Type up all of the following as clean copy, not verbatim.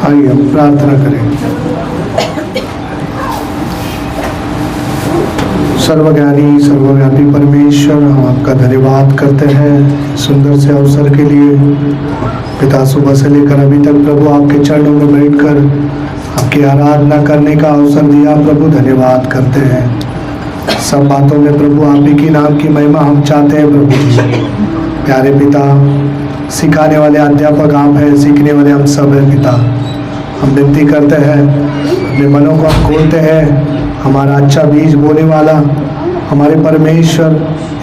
आइए हम प्रार्थना करें। सर्वज्ञानी सर्वव्यापी परमेश्वर, हम आपका धन्यवाद करते हैं सुंदर से अवसर के लिए। पिता, सुबह से लेकर अभी तक प्रभु आपके चरणों में बैठकर आपकी आराधना करने का अवसर दिया। प्रभु धन्यवाद करते हैं। सब बातों में प्रभु आप ही की नाम की महिमा हम चाहते हैं। प्रभु प्यारे पिता, सिखाने वाले अध्यापक आप हैं, सीखने वाले हम सब हैं। पिता, हम विनती करते हैं, अपने मनों को हम खोलते हैं। हमारा अच्छा बीज बोने वाला हमारे परमेश्वर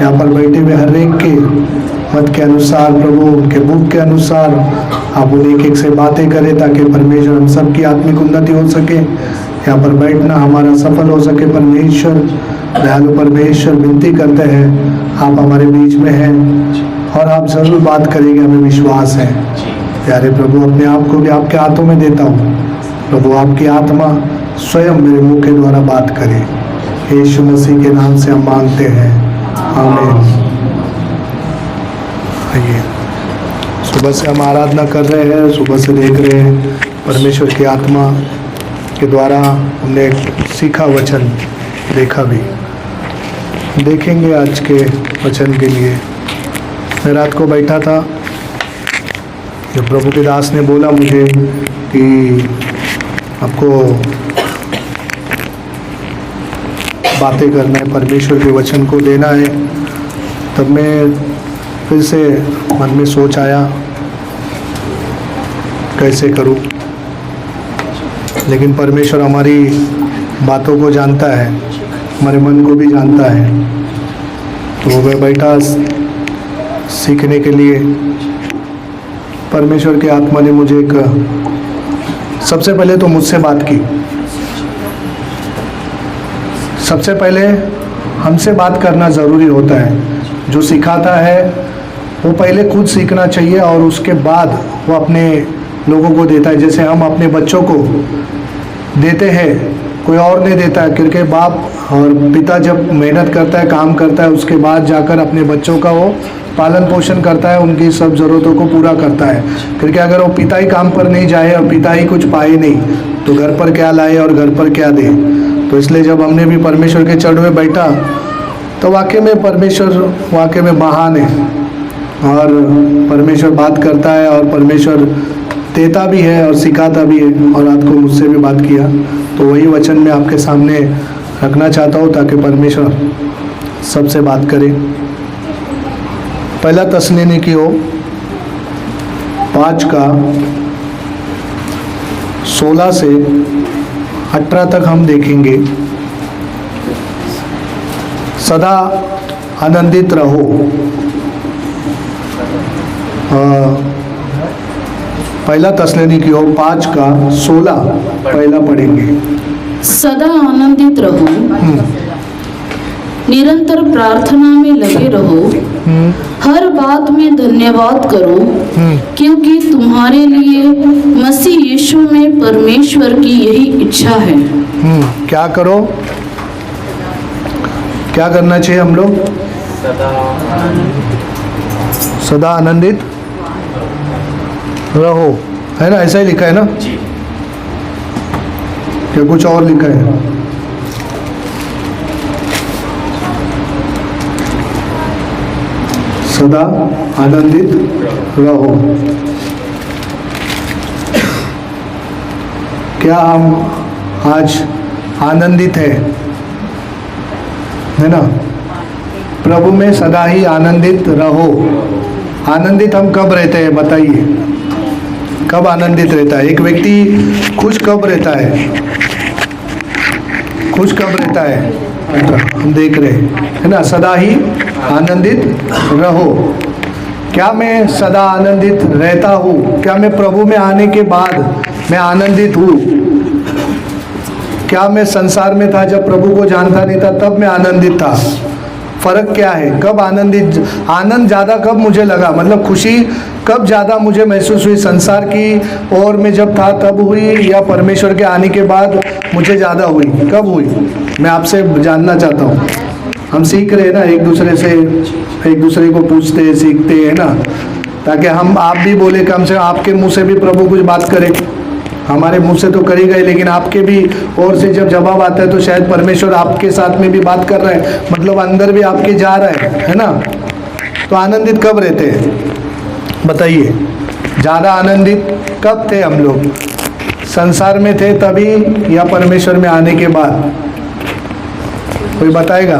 यहाँ पर बैठे हुए हर एक के मत के अनुसार प्रभु, उनके बुक के अनुसार आप उन्हें एक एक से बातें करें, ताकि परमेश्वर हम सबकी आत्मिक उन्नति हो सके, यहाँ पर बैठना हमारा सफल हो सके। परमेश्वर, दयालु परमेश्वर, विनती करते हैं आप हमारे बीच में हैं और आप ज़रूर बात करेंगे, हमें विश्वास है। प्यारे प्रभु, अपने आप को भी आपके हाथों में देता हूँ। प्रभु, आपकी आत्मा स्वयं मेरे मुंह के द्वारा बात करे। यीशु मसीह के नाम से हम मांगते हैं, आमीन। आइए, सुबह से हम आराधना कर रहे हैं, सुबह से देख रहे हैं परमेश्वर की आत्मा के द्वारा हमने सीखा वचन, देखा भी, देखेंगे आज के वचन के लिए। मैं रात को बैठा था, जब प्रभु के दास ने बोला मुझे कि आपको बातें करना है, परमेश्वर के वचन को देना है, तब मैं फिर से मन में सोच आया कैसे करूं। लेकिन परमेश्वर हमारी बातों को जानता है, हमारे मन को भी जानता है। तो मैं बैठा सीखने के लिए। परमेश्वर की आत्मा ने मुझे सबसे पहले तो मुझसे बात की। सबसे पहले हमसे बात करना ज़रूरी होता है। जो सिखाता है वो पहले खुद सीखना चाहिए और उसके बाद वो अपने लोगों को देता है। जैसे हम अपने बच्चों को देते हैं, कोई और नहीं देता है, क्योंकि बाप और पिता जब मेहनत करता है, काम करता है, उसके बाद जाकर अपने बच्चों का वो पालन पोषण करता है, उनकी सब ज़रूरतों को पूरा करता है। क्योंकि अगर वो पिता ही काम पर नहीं जाए और पिता ही कुछ पाए नहीं, तो घर पर क्या लाए और घर पर क्या दे। तो इसलिए जब हमने भी परमेश्वर के चरणों में बैठा, तो वाकई में परमेश्वर वाकई में महान है और परमेश्वर बात करता है और परमेश्वर देता भी है और सिखाता भी है। और रात को मुझसे भी बात किया, तो वही वचन मैं आपके सामने रखना चाहता हूँ, ताकि परमेश्वर सबसे बात करे। पहला तस्सलुनीकियों 5:16 से 18 तक हम देखेंगे। सदा आनंदित रहो। पहला तस्सलुनीकियों 5:16 पहला पढ़ेंगे। सदा आनंदित रहो, निरंतर प्रार्थना में लगे रहो, हर बात में धन्यवाद करो, क्योंकि तुम्हारे लिए मसीह यीशु में परमेश्वर की यही इच्छा है। क्या करो? क्या करना चाहिए हम लोग? सदा आनंदित रहो, है ना? ऐसा ही लिखा है ना? क्या कुछ और लिखा है? सदा आनंदित रहो। क्या हम आज आनंदित है ना? प्रभु में सदा ही आनंदित रहो। आनंदित हम कब रहते हैं बताइए? कब आनंदित रहता है एक व्यक्ति? खुश कब रहता है? खुश कब रहता है? हम देख रहे हैं, है ना? सदा ही आनंदित रहो। क्या मैं सदा आनंदित रहता हूँ? क्या मैं प्रभु में आने के बाद मैं आनंदित हूँ? क्या मैं संसार में था, जब प्रभु को जानता नहीं था, तब मैं आनंदित था? फर्क क्या है? कब आनंद ज़्यादा कब मुझे लगा, मतलब खुशी कब ज़्यादा मुझे महसूस हुई? संसार की और में जब था तब हुई, या परमेश्वर के आने के बाद मुझे ज़्यादा हुई? कब हुई? मैं आपसे जानना चाहता हूँ। हम सीख रहे हैं ना, एक दूसरे से, एक दूसरे को पूछते हैं, सीखते हैं ना। ताकि हम आप भी बोले, कम से कम आपके मुंह से भी प्रभु कुछ बात करे। हमारे मुंह से तो कर ही गए, लेकिन आपके भी ओर से जब जवाब आता है तो शायद परमेश्वर आपके साथ में भी बात कर रहा है, मतलब अंदर भी आपके जा रहा है ना। तो आनंदित कब रहते हैं बताइए? ज़्यादा आनंदित कब थे हम लोग? संसार में थे तभी या परमेश्वर में आने के बाद? कोई बताएगा?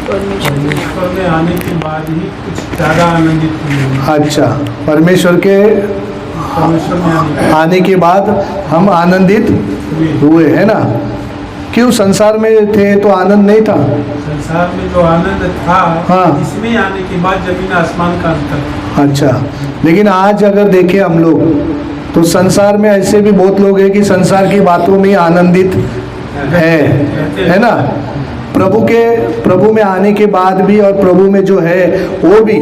परमेश्वर में आने के बाद ही कुछ ज़्यादा आनंदित हुए। अच्छा, परमेश्वर में आने के बाद हम आनंदित हुए, है ना। क्यों? संसार में थे तो आनंद नहीं था। संसार में जो आनंद था, हाँ, इसमें आने के बाद जमीन आसमान का अंतर। अच्छा, लेकिन आज अगर देखें हम लोग तो संसार में ऐसे भी बहुत लोग हैं कि संसार की बातों में आनंदित है ना। प्रभु में आने के बाद भी और प्रभु में जो है वो भी,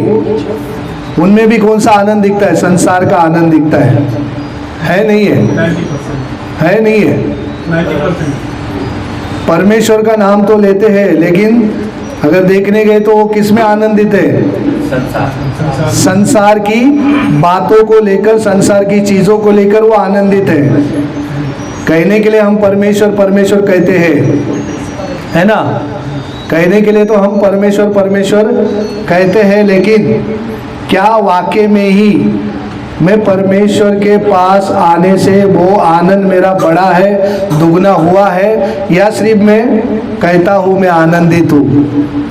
उनमें भी कौन सा आनंद दिखता है? संसार का आनंद दिखता है नहीं है? 90% है नहीं है? 90%। परमेश्वर का नाम तो लेते हैं, लेकिन अगर देखने गए तो वो किस में आनंदित है? संसार की बातों को लेकर, संसार की चीजों को लेकर वो आनंदित है। कहने के लिए हम परमेश्वर परमेश्वर कहते हैं, है ना। कहने के लिए तो हम परमेश्वर परमेश्वर कहते हैं, लेकिन क्या वाकई में ही मैं परमेश्वर के पास आने से वो आनंद मेरा बढ़ा है, दुगना हुआ है, या सिर्फ मैं कहता हूँ मैं आनंदित हूँ?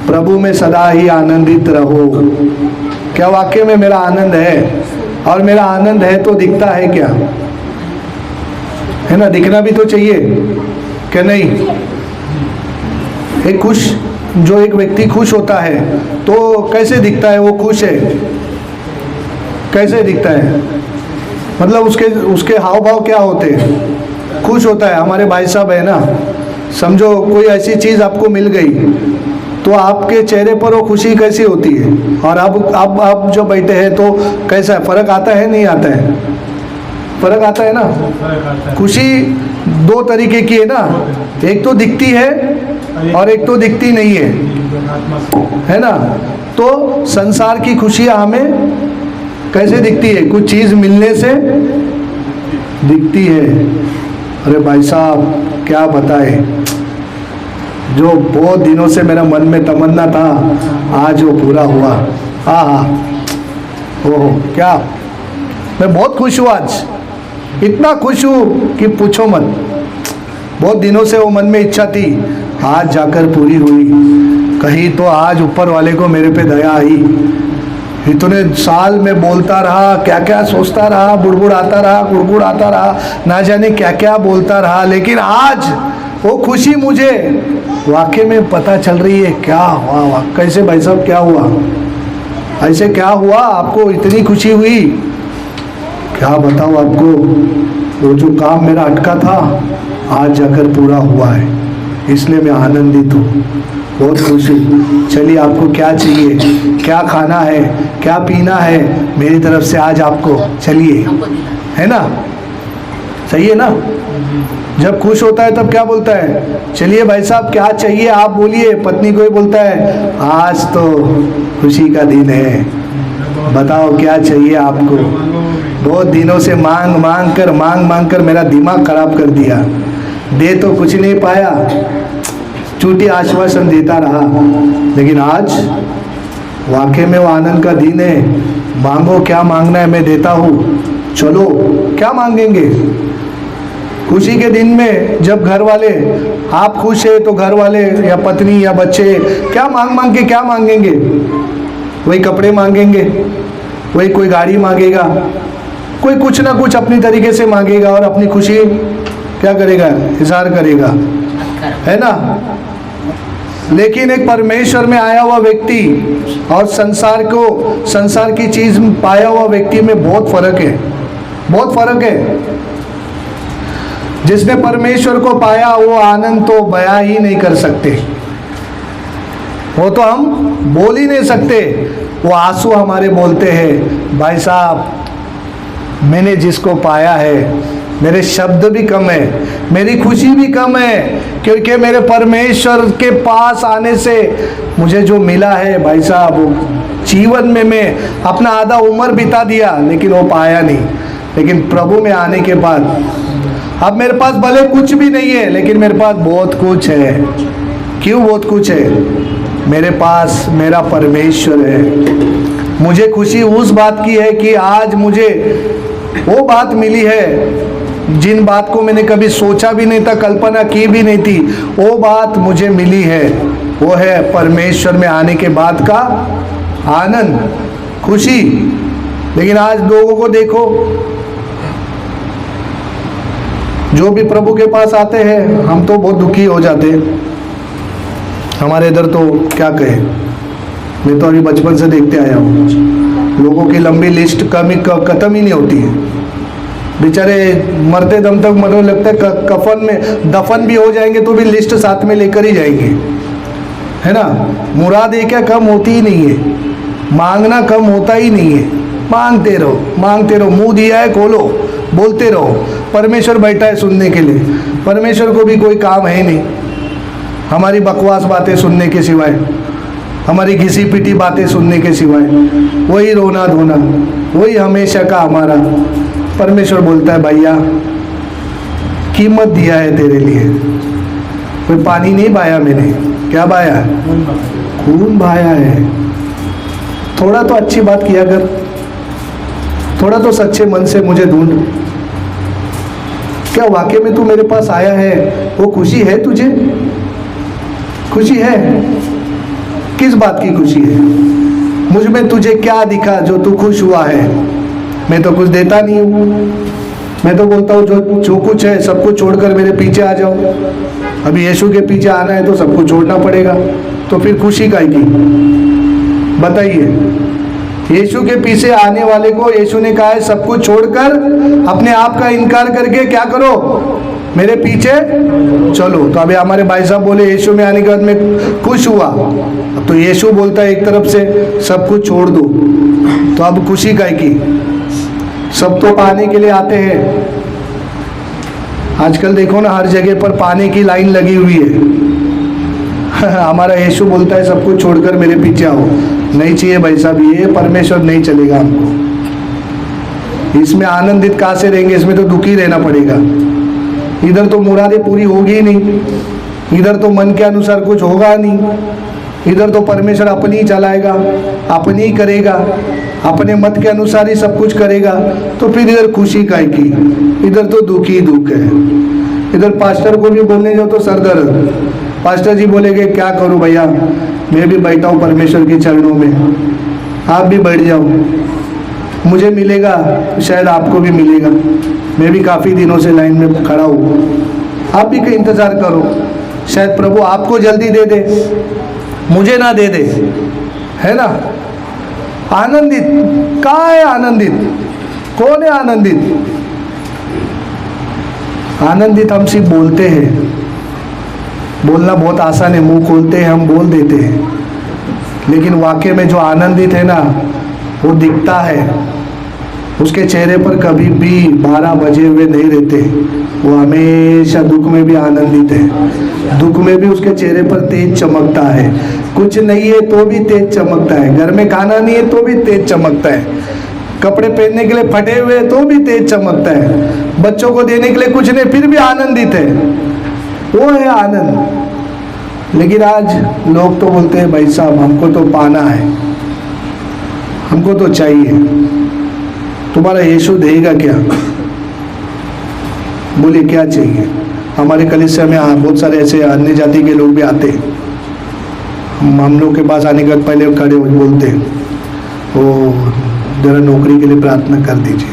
प्रभु में सदा ही आनंदित रहो। क्या वाकई में मेरा आनंद है? और मेरा आनंद है तो दिखता है क्या? है ना, दिखना भी तो चाहिए क्या नहीं? एक खुश, जो एक व्यक्ति खुश होता है तो कैसे दिखता है वो खुश है? कैसे दिखता है? मतलब उसके हाव भाव क्या होते हैं? खुश होता है। हमारे भाई साहब है ना, समझो कोई ऐसी चीज़ आपको मिल गई तो आपके चेहरे पर वो खुशी कैसी होती है? और अब जो बैठे हैं तो कैसा है? फर्क आता है नहीं आता है? फर्क आता है ना। खुशी दो तरीके की है ना, एक तो दिखती है और एक तो दिखती नहीं है ना। तो संसार की खुशियाँ हमें कैसे दिखती है? कुछ चीज़ मिलने से दिखती है। अरे भाई साहब क्या बताए, जो बहुत दिनों से मेरा मन में तमन्ना था आज वो पूरा हुआ। हाँ, ओहो क्या, मैं बहुत खुश हूँ आज, इतना खुश हूँ कि पूछो मत। बहुत दिनों से वो मन में इच्छा थी, आज जाकर पूरी हुई। कहीं तो आज ऊपर वाले को मेरे पे दया आई। इतने साल में बोलता रहा, क्या क्या सोचता रहा, बुड़बुड़ाता रहा, गुड़गुड़ाता रहा, ना जाने क्या क्या बोलता रहा, लेकिन आज वो खुशी मुझे वाकई में पता चल रही है। क्या हुआ? कैसे भाई साहब क्या हुआ? ऐसे क्या हुआ आपको इतनी खुशी हुई? क्या बताऊँ आपको, वो जो काम मेरा अटका था आज जाकर पूरा हुआ है, इसलिए मैं आनंदित हूँ, बहुत खुश हूँ। चलिए आपको क्या चाहिए, क्या खाना है, क्या पीना है, मेरी तरफ से आज आपको चलिए, है ना। सही है ना। जब खुश होता है तब क्या बोलता है? चलिए भाई साहब क्या चाहिए आप बोलिए। पत्नी को ही बोलता है आज तो खुशी का दिन है, बताओ क्या चाहिए आपको। बहुत दिनों से मांग मांग कर मेरा दिमाग खराब कर दिया, दे तो कुछ नहीं पाया, झूठी आश्वासन देता रहा, लेकिन आज वाकई में वो आनंद का दिन है। मांगो क्या मांगना है मैं देता हूँ, चलो क्या मांगेंगे। खुशी के दिन में जब घर वाले, आप खुश है तो घर वाले या पत्नी या बच्चे क्या मांग के क्या मांगेंगे? वही कपड़े मांगेंगे, वही कोई गाड़ी मांगेगा, कोई कुछ ना कुछ अपनी तरीके से मांगेगा और अपनी खुशी क्या करेगा? इजहार करेगा, है ना। लेकिन एक परमेश्वर में आया हुआ व्यक्ति और संसार की चीज पाया हुआ व्यक्ति में बहुत फर्क है, बहुत फर्क है। जिसने परमेश्वर को पाया वो आनंद तो बयां ही नहीं कर सकते, वो तो हम बोल ही नहीं सकते। वो आंसू हमारे बोलते हैं। भाई साहब मैंने जिसको पाया है, मेरे शब्द भी कम है, मेरी खुशी भी कम है, क्योंकि मेरे परमेश्वर के पास आने से मुझे जो मिला है भाई साहब वो जीवन में मैं अपना आधा उम्र बिता दिया लेकिन वो पाया नहीं। लेकिन प्रभु में आने के बाद अब मेरे पास भले कुछ भी नहीं है लेकिन मेरे पास बहुत कुछ है। क्यों बहुत कुछ है? मेरे पास मेरा परमेश्वर है। मुझे खुशी उस बात की है कि आज मुझे वो बात मिली है जिन बात को मैंने कभी सोचा भी नहीं था, कल्पना की भी नहीं थी, वो बात मुझे मिली है। वो है परमेश्वर में आने के बाद का आनंद, खुशी। लेकिन आज लोगों को देखो, जो भी प्रभु के पास आते हैं हम तो बहुत दुखी हो जाते हैं। हमारे इधर तो क्या कहे, मैं तो अभी बचपन से देखते आया हूँ, लोगों की लंबी लिस्ट खत्म ही नहीं होती है। बेचारे मरते दम तक मरने लगता है, कफन में दफन भी हो जाएंगे तो भी लिस्ट साथ में लेकर ही जाएंगे, है ना। मुराद क्या कम होती ही नहीं है, मांगना कम होता ही नहीं है। मांगते रहो, मांगते रहो, मुंह दिया है खोलो, बोलते रहो। परमेश्वर बैठा है सुनने के लिए। परमेश्वर को भी कोई काम है नहीं हमारी बकवास बातें सुनने के सिवाय, हमारी घिसी पिटी बातें सुनने के सिवाय। वही रोना धोना, वही हमेशा का हमारा। परमेश्वर बोलता है भैया कीमत दिया है तेरे लिए, कोई पानी नहीं बहाया मैंने, क्या बहाया है? खून बहाया है। थोड़ा तो अच्छी बात किया कर, थोड़ा तो सच्चे मन से मुझे ढूंढ। क्या वाकई में तू मेरे पास आया है, वो खुशी है तुझे? खुशी है? किस बात की खुशी है? मुझ में तुझे क्या दिखा जो तू खुश हुआ है? मैं तो कुछ देता नहीं हूँ। मैं तो बोलता हूँ जो कुछ है सब कुछ छोड़कर मेरे पीछे आ जाओ। अभी यीशु के पीछे आना है तो सब कुछ छोड़ना पड़ेगा, तो फिर खुशी काहे की? बताइए। यीशु के पीछे आने वाले को यीशु ने कहा है सब कुछ छोड़कर अपने आप का इनकार करके क्या करो, मेरे पीछे चलो। तो अभी हमारे भाई साहब बोले यीशु में आने के बाद मैं खुश हुआ, तो यीशु बोलता है एक तरफ से सब कुछ छोड़ दो, तो अब खुशी काहे की? सब तो पाने के लिए आते हैं। आजकल देखो ना हर जगह पर पाने की लाइन लगी हुई है। हमारा यीशु बोलता है सब कुछ छोड़कर मेरे पीछे आओ। नहीं चाहिए भाई साहब, ये परमेश्वर नहीं चलेगा हमको। इसमें आनंदित कहाँ से रहेंगे? इसमें तो दुखी रहना पड़ेगा। इधर तो मुरादें पूरी होगी ही नहीं, इधर तो मन के अनुसार कुछ होगा नहीं, इधर तो परमेश्वर अपनी ही चलाएगा, अपनी ही करेगा, अपने मत के अनुसार ही सब कुछ करेगा। तो फिर इधर खुशी काहे की? इधर तो दुख ही दुख है। इधर पास्टर को भी बोलने जाओ तो सर दर्द। पास्टर जी बोलेंगे क्या करूं भैया, मैं भी बैठा हूं परमेश्वर के चरणों में, आप भी बैठ जाओ, मुझे मिलेगा शायद आपको भी मिलेगा। मैं भी काफ़ी दिनों से लाइन में खड़ा हूँ, आप भी इंतज़ार करो, शायद प्रभु आपको जल्दी दे दे, मुझे ना दे दे, है ना। आनंदित कहाँ है? आनंदित कौन है? आनंदित आनंदित हम सिर्फ बोलते हैं। बोलना बहुत आसान है, मुंह खोलते हैं हम, बोल देते हैं, लेकिन वाकई में जो आनंदित है ना वो दिखता है। उसके चेहरे पर कभी भी 12 बजे हुए नहीं रहते, वो हमेशा दुख में भी आनंदित है। दुख में भी उसके चेहरे पर तेज चमकता है। कुछ नहीं है तो भी तेज चमकता है, घर में खाना नहीं है तो भी तेज चमकता है, कपड़े पहनने के लिए फटे हुए तो भी तेज चमकता है, बच्चों को देने के लिए कुछ नहीं फिर भी आनंदित है। वो है आनंद। लेकिन आज लोग तो बोलते हैं भाई साहब हमको तो पाना है, हमको तो चाहिए। तुम्हारा यीशु देगा क्या? बोले क्या चाहिए? हमारे कलीसिया में बहुत सारे ऐसे अन्य जाति के लोग भी आते हैं। हम लोग के पास आने के बाद पहले खड़े हो बोलते हैं वो जरा नौकरी के लिए प्रार्थना कर दीजिए।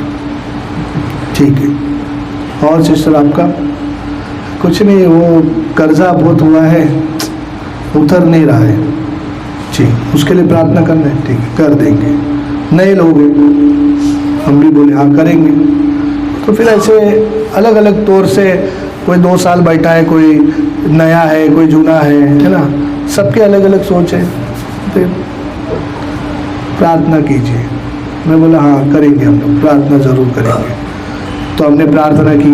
ठीक है। और सिस्टर आपका? कुछ नहीं, वो कर्जा बहुत हुआ है, उतर नहीं रहा है जी, उसके लिए प्रार्थना करना है। ठीक है, कर देंगे। नए लोग हैं, हम भी बोले हाँ करेंगे। तो फिर ऐसे अलग अलग तौर से कोई 2 साल बैठा है, कोई नया है, कोई जूना है ना, सबके अलग अलग सोच है। फिर प्रार्थना कीजिए। मैं बोला हाँ करेंगे, हम लोग प्रार्थना ज़रूर करेंगे। तो हमने प्रार्थना की।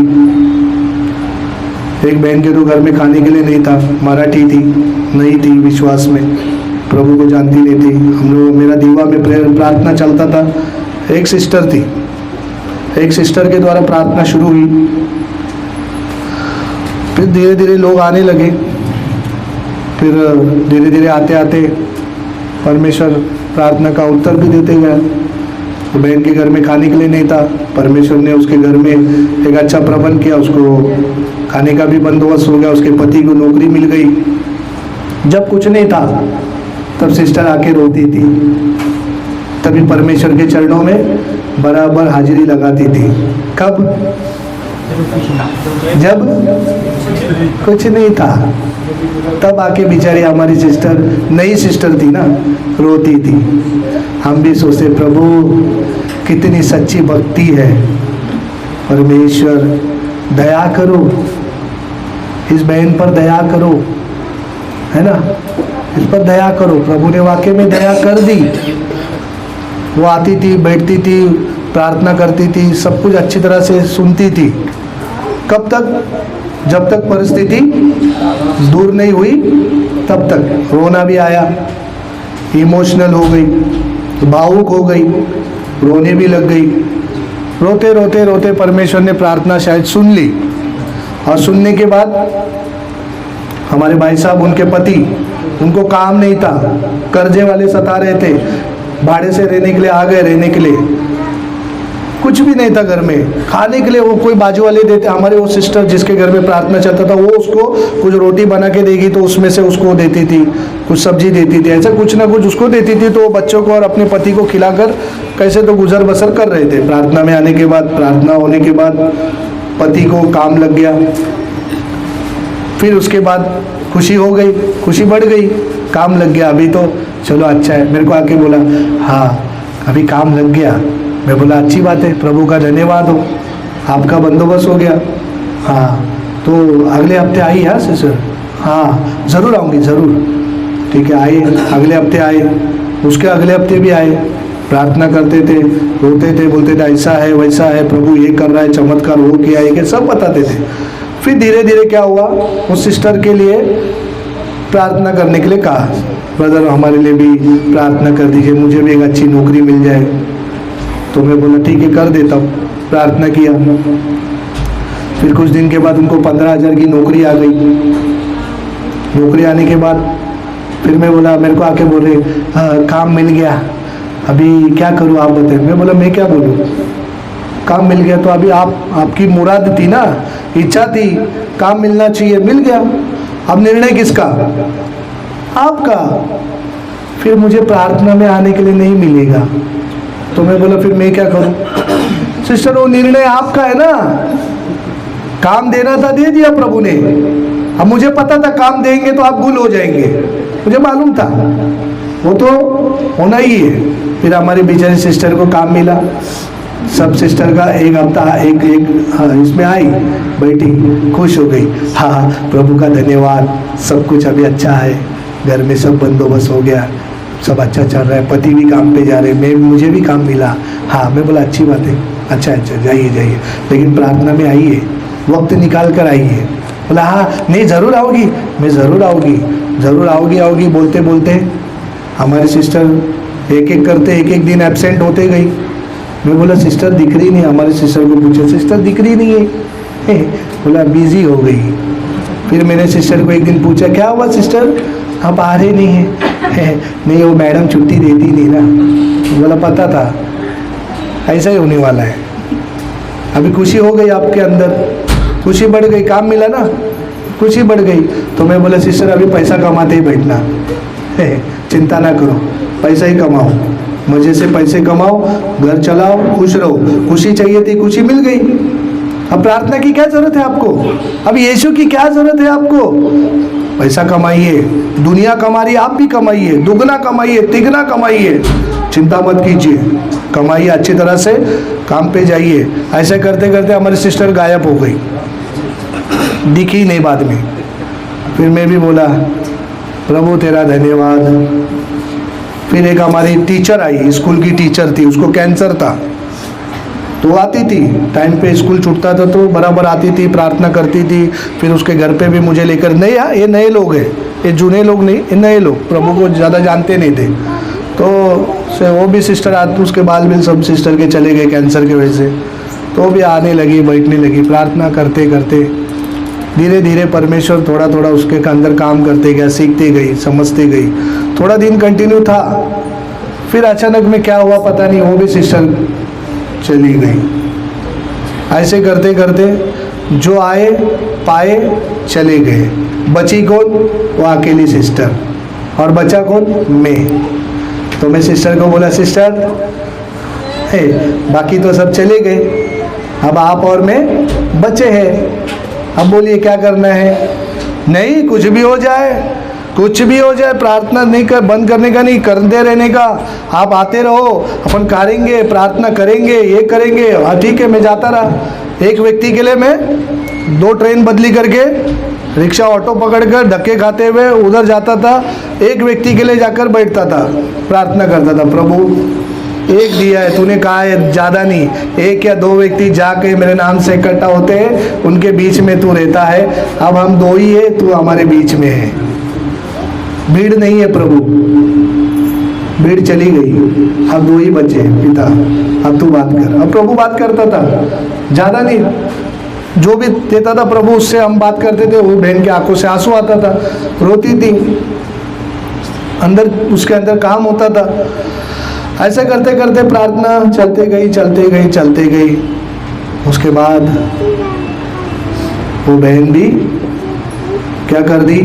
एक बहन के तो घर में खाने के लिए नहीं था, मराठी थी, नहीं थी विश्वास में, प्रभु को जानती नहीं थी। हम लोग मेरा दीवा में प्रार्थना चलता था। एक सिस्टर थी, एक सिस्टर के द्वारा प्रार्थना शुरू हुई। फिर धीरे धीरे लोग आने लगे। फिर धीरे धीरे आते आते परमेश्वर प्रार्थना का उत्तर भी देते गया। तो बहन के घर में खाने के लिए नहीं था, परमेश्वर ने उसके घर में एक अच्छा प्रबंध किया, उसको खाने का भी बंदोबस्त हो गया, उसके पति को नौकरी मिल गई। जब कुछ नहीं था तब सिस्टर आके रोती थी, तभी परमेश्वर के चरणों में बराबर हाजिरी लगाती थी। कब? जब कुछ नहीं था तब आके बेचारी हमारी सिस्टर, नई सिस्टर थी ना, रोती थी। हम भी सोचते प्रभु कितनी सच्ची भक्ति है, परमेश्वर दया करो, इस बहन पर दया करो, है ना, इस पर दया करो। प्रभु ने वाकई में दया कर दी। वो आती थी, बैठती थी, प्रार्थना करती थी, सब कुछ अच्छी तरह से सुनती थी। कब तक? जब तक परिस्थिति दूर नहीं हुई तब तक। रोना भी आया, इमोशनल हो गई, भावुक हो गई, रोने भी लग गई। रोते रोते रोते परमेश्वर ने प्रार्थना शायद सुन ली। और सुनने के बाद हमारे भाई साहब, उनके पति, उनको काम नहीं था, कर्जे वाले सता रहे थे, भाड़े से रहने के लिए आ गए, रहने के लिए कुछ भी नहीं था घर में, खाने के लिए वो कोई बाजू वाले देते। हमारे वो सिस्टर जिसके घर में प्रार्थना चलता था, वो उसको कुछ रोटी बना के देगी तो उसमें से उसको देती थी, कुछ सब्जी देती थी, ऐसा कुछ ना कुछ उसको देती थी। तो वो बच्चों को और अपने पति को खिलाकर कैसे तो गुजर बसर कर रहे थे। प्रार्थना में आने के बाद, प्रार्थना होने के बाद पति को काम लग गया। फिर उसके बाद खुशी हो गई, खुशी बढ़ गई, काम लग गया। अभी तो चलो अच्छा है। मेरे को आके बोला हाँ अभी काम लग गया। मैं बोला अच्छी बात है, प्रभु का धन्यवाद हो, आपका बंदोबस्त हो गया। हाँ तो अगले हफ्ते आई है सिस्टर? हाँ ज़रूर आऊँगी, ज़रूर। ठीक है, आए, अगले हफ्ते आए, उसके अगले हफ्ते भी आए, प्रार्थना करते थे, रोते थे, बोलते थे ऐसा है वैसा है, प्रभु ये कर रहा है, चमत्कार वो किया है, सब बताते थे। फिर धीरे धीरे क्या हुआ, उस सिस्टर के लिए प्रार्थना करने के लिए कहा, ब्रदर हमारे लिए भी प्रार्थना कर दीजिए, मुझे भी एक अच्छी नौकरी मिल जाए। तो मैं बोला ठीक है कर देता हूँ, प्रार्थना किया। फिर कुछ दिन के बाद उनको 15,000 की नौकरी आ गई। नौकरी आने के बाद फिर मैं बोला, मेरे को आके बोल रहे काम मिल गया, अभी क्या करूँ आप बताएं। मैं बोला मैं क्या बोलूँ, काम मिल गया तो अभी आपकी मुराद थी ना, इच्छा थी, काम मिलना चाहिए, मिल गया। अब निर्णय किसका? आपका। फिर मुझे प्रार्थना में आने के लिए नहीं मिलेगा। तो मैं बोला फिर मैं क्या करूं? सिस्टर वो निर्णय आपका है ना, काम देना था दे दिया प्रभु ने। अब मुझे पता था काम देंगे तो आप गुल हो जाएंगे, मुझे मालूम था, वो तो होना ही है। फिर हमारी बेचारी सिस्टर को काम मिला। सब सिस्टर का एक हफ्ता एक इसमें आई, बैठी, खुश हो गई। हाँ प्रभु का धन्यवाद, सब कुछ अभी अच्छा है, घर में सब बंदोबस्त हो गया, सब अच्छा चल रहा है, पति भी काम पे जा रहे, मुझे भी काम मिला। हाँ मैं बोला अच्छी बात है, अच्छा जाइए जाइए, लेकिन प्रार्थना में आइए, वक्त निकाल कर आइए। बोला हाँ नहीं ज़रूर आओगी, मैं ज़रूर आऊँगी, ज़रूर आओगी बोलते बोलते हमारी सिस्टर एक एक करते एक एक दिन एब्सेंट होते गई। मैं बोला सिस्टर दिख रही नहीं, हमारे सिस्टर को पूछा सिस्टर दिख रही नहीं है, बोला बिजी हो गई। फिर मैंने सिस्टर को एक दिन पूछा क्या हुआ सिस्टर, आप आ रहे नहीं हैं? नहीं वो मैडम छुट्टी देती नहीं ना। बोला पता था, ऐसा ही होने वाला है। अभी खुशी हो गई आपके अंदर, खुशी बढ़ गई, काम मिला ना, खुशी बढ़ गई। तो मैं बोला सिस्टर अभी पैसा कमाते ही बैठना, चिंता ना करो, पैसा ही कमाओ, मजे से पैसे कमाओ, घर चलाओ, खुश रहो। खुशी चाहिए थी, खुशी मिल गई। अब प्रार्थना की क्या जरूरत है आपको? अब यीशु की क्या जरूरत है आपको? पैसा कमाइए, दुनिया कमा रही है, आप भी कमाइए, दुगना कमाइए, तिगना कमाइए, चिंता मत कीजिए, कमाइए अच्छी तरह से, काम पे जाइए। ऐसे करते करते हमारी सिस्टर गायब हो गई, दिखी नहीं बाद में। फिर मैं भी बोला प्रभु तेरा धन्यवाद। फिर एक हमारी टीचर आई, स्कूल की टीचर थी, उसको कैंसर था, तो आती थी टाइम पे, स्कूल छूटता था तो बराबर आती थी, प्रार्थना करती थी। फिर उसके घर पे भी मुझे लेकर, नहीं ये नए लोग हैं, ये जूने लोग नहीं, ये नए लोग प्रभु को ज़्यादा जानते नहीं थे। तो से वो भी सिस्टर आती, उसके बाल भी सब सिस्टर के चले गए कैंसर की वजह से। तो भी आने लगी, बैठने लगी, प्रार्थना करते करते धीरे धीरे परमेश्वर थोड़ा थोड़ा उसके अंदर काम करते गया, सीखती गई, समझती गई। थोड़ा दिन कंटिन्यू था, फिर अचानक में क्या हुआ पता नहीं, वो भी सिस्टर चली गई। ऐसे करते करते जो आए पाए चले गए। बची कौन? वो अकेली सिस्टर। और बचा कौन? मैं। तो मैं सिस्टर को बोला, सिस्टर है, बाकी तो सब चले गए, अब आप और मैं बचे हैं, अब बोलिए क्या करना है? नहीं, कुछ भी हो जाए, कुछ भी हो जाए, प्रार्थना नहीं कर, बंद करने का नहीं, करते रहने का। आप आते रहो, अपन करेंगे, प्रार्थना करेंगे, ये करेंगे। हाँ ठीक है, मैं जाता रहा। एक व्यक्ति के लिए मैं 2 ट्रेन बदली करके, रिक्शा ऑटो पकड़कर धक्के खाते हुए उधर जाता था। एक व्यक्ति के लिए जाकर बैठता था, प्रार्थना करता था, प्रभु एक दिया है, तूने कहा है ज़्यादा नहीं, 1 या 2 व्यक्ति जाके मेरे नाम से इकट्ठा होते हैं, उनके बीच में तू रहता है। अब हम 2 ही है, तू हमारे बीच में है। भीड़ नहीं है प्रभु, भीड़ चली गई, अब 2 ही बचे। पिता अब तू बात कर। अब प्रभु बात करता था, ज़्यादा नहीं, जो भी देता था प्रभु उससे हम बात करते थे। वो बहन की आंखों से आंसू आता था, रोती थी, अंदर उसके अंदर काम होता था। ऐसे करते करते प्रार्थना चलते गई, चलते गई, चलते गई। उसके बाद वो बहन भी क्या कर दी?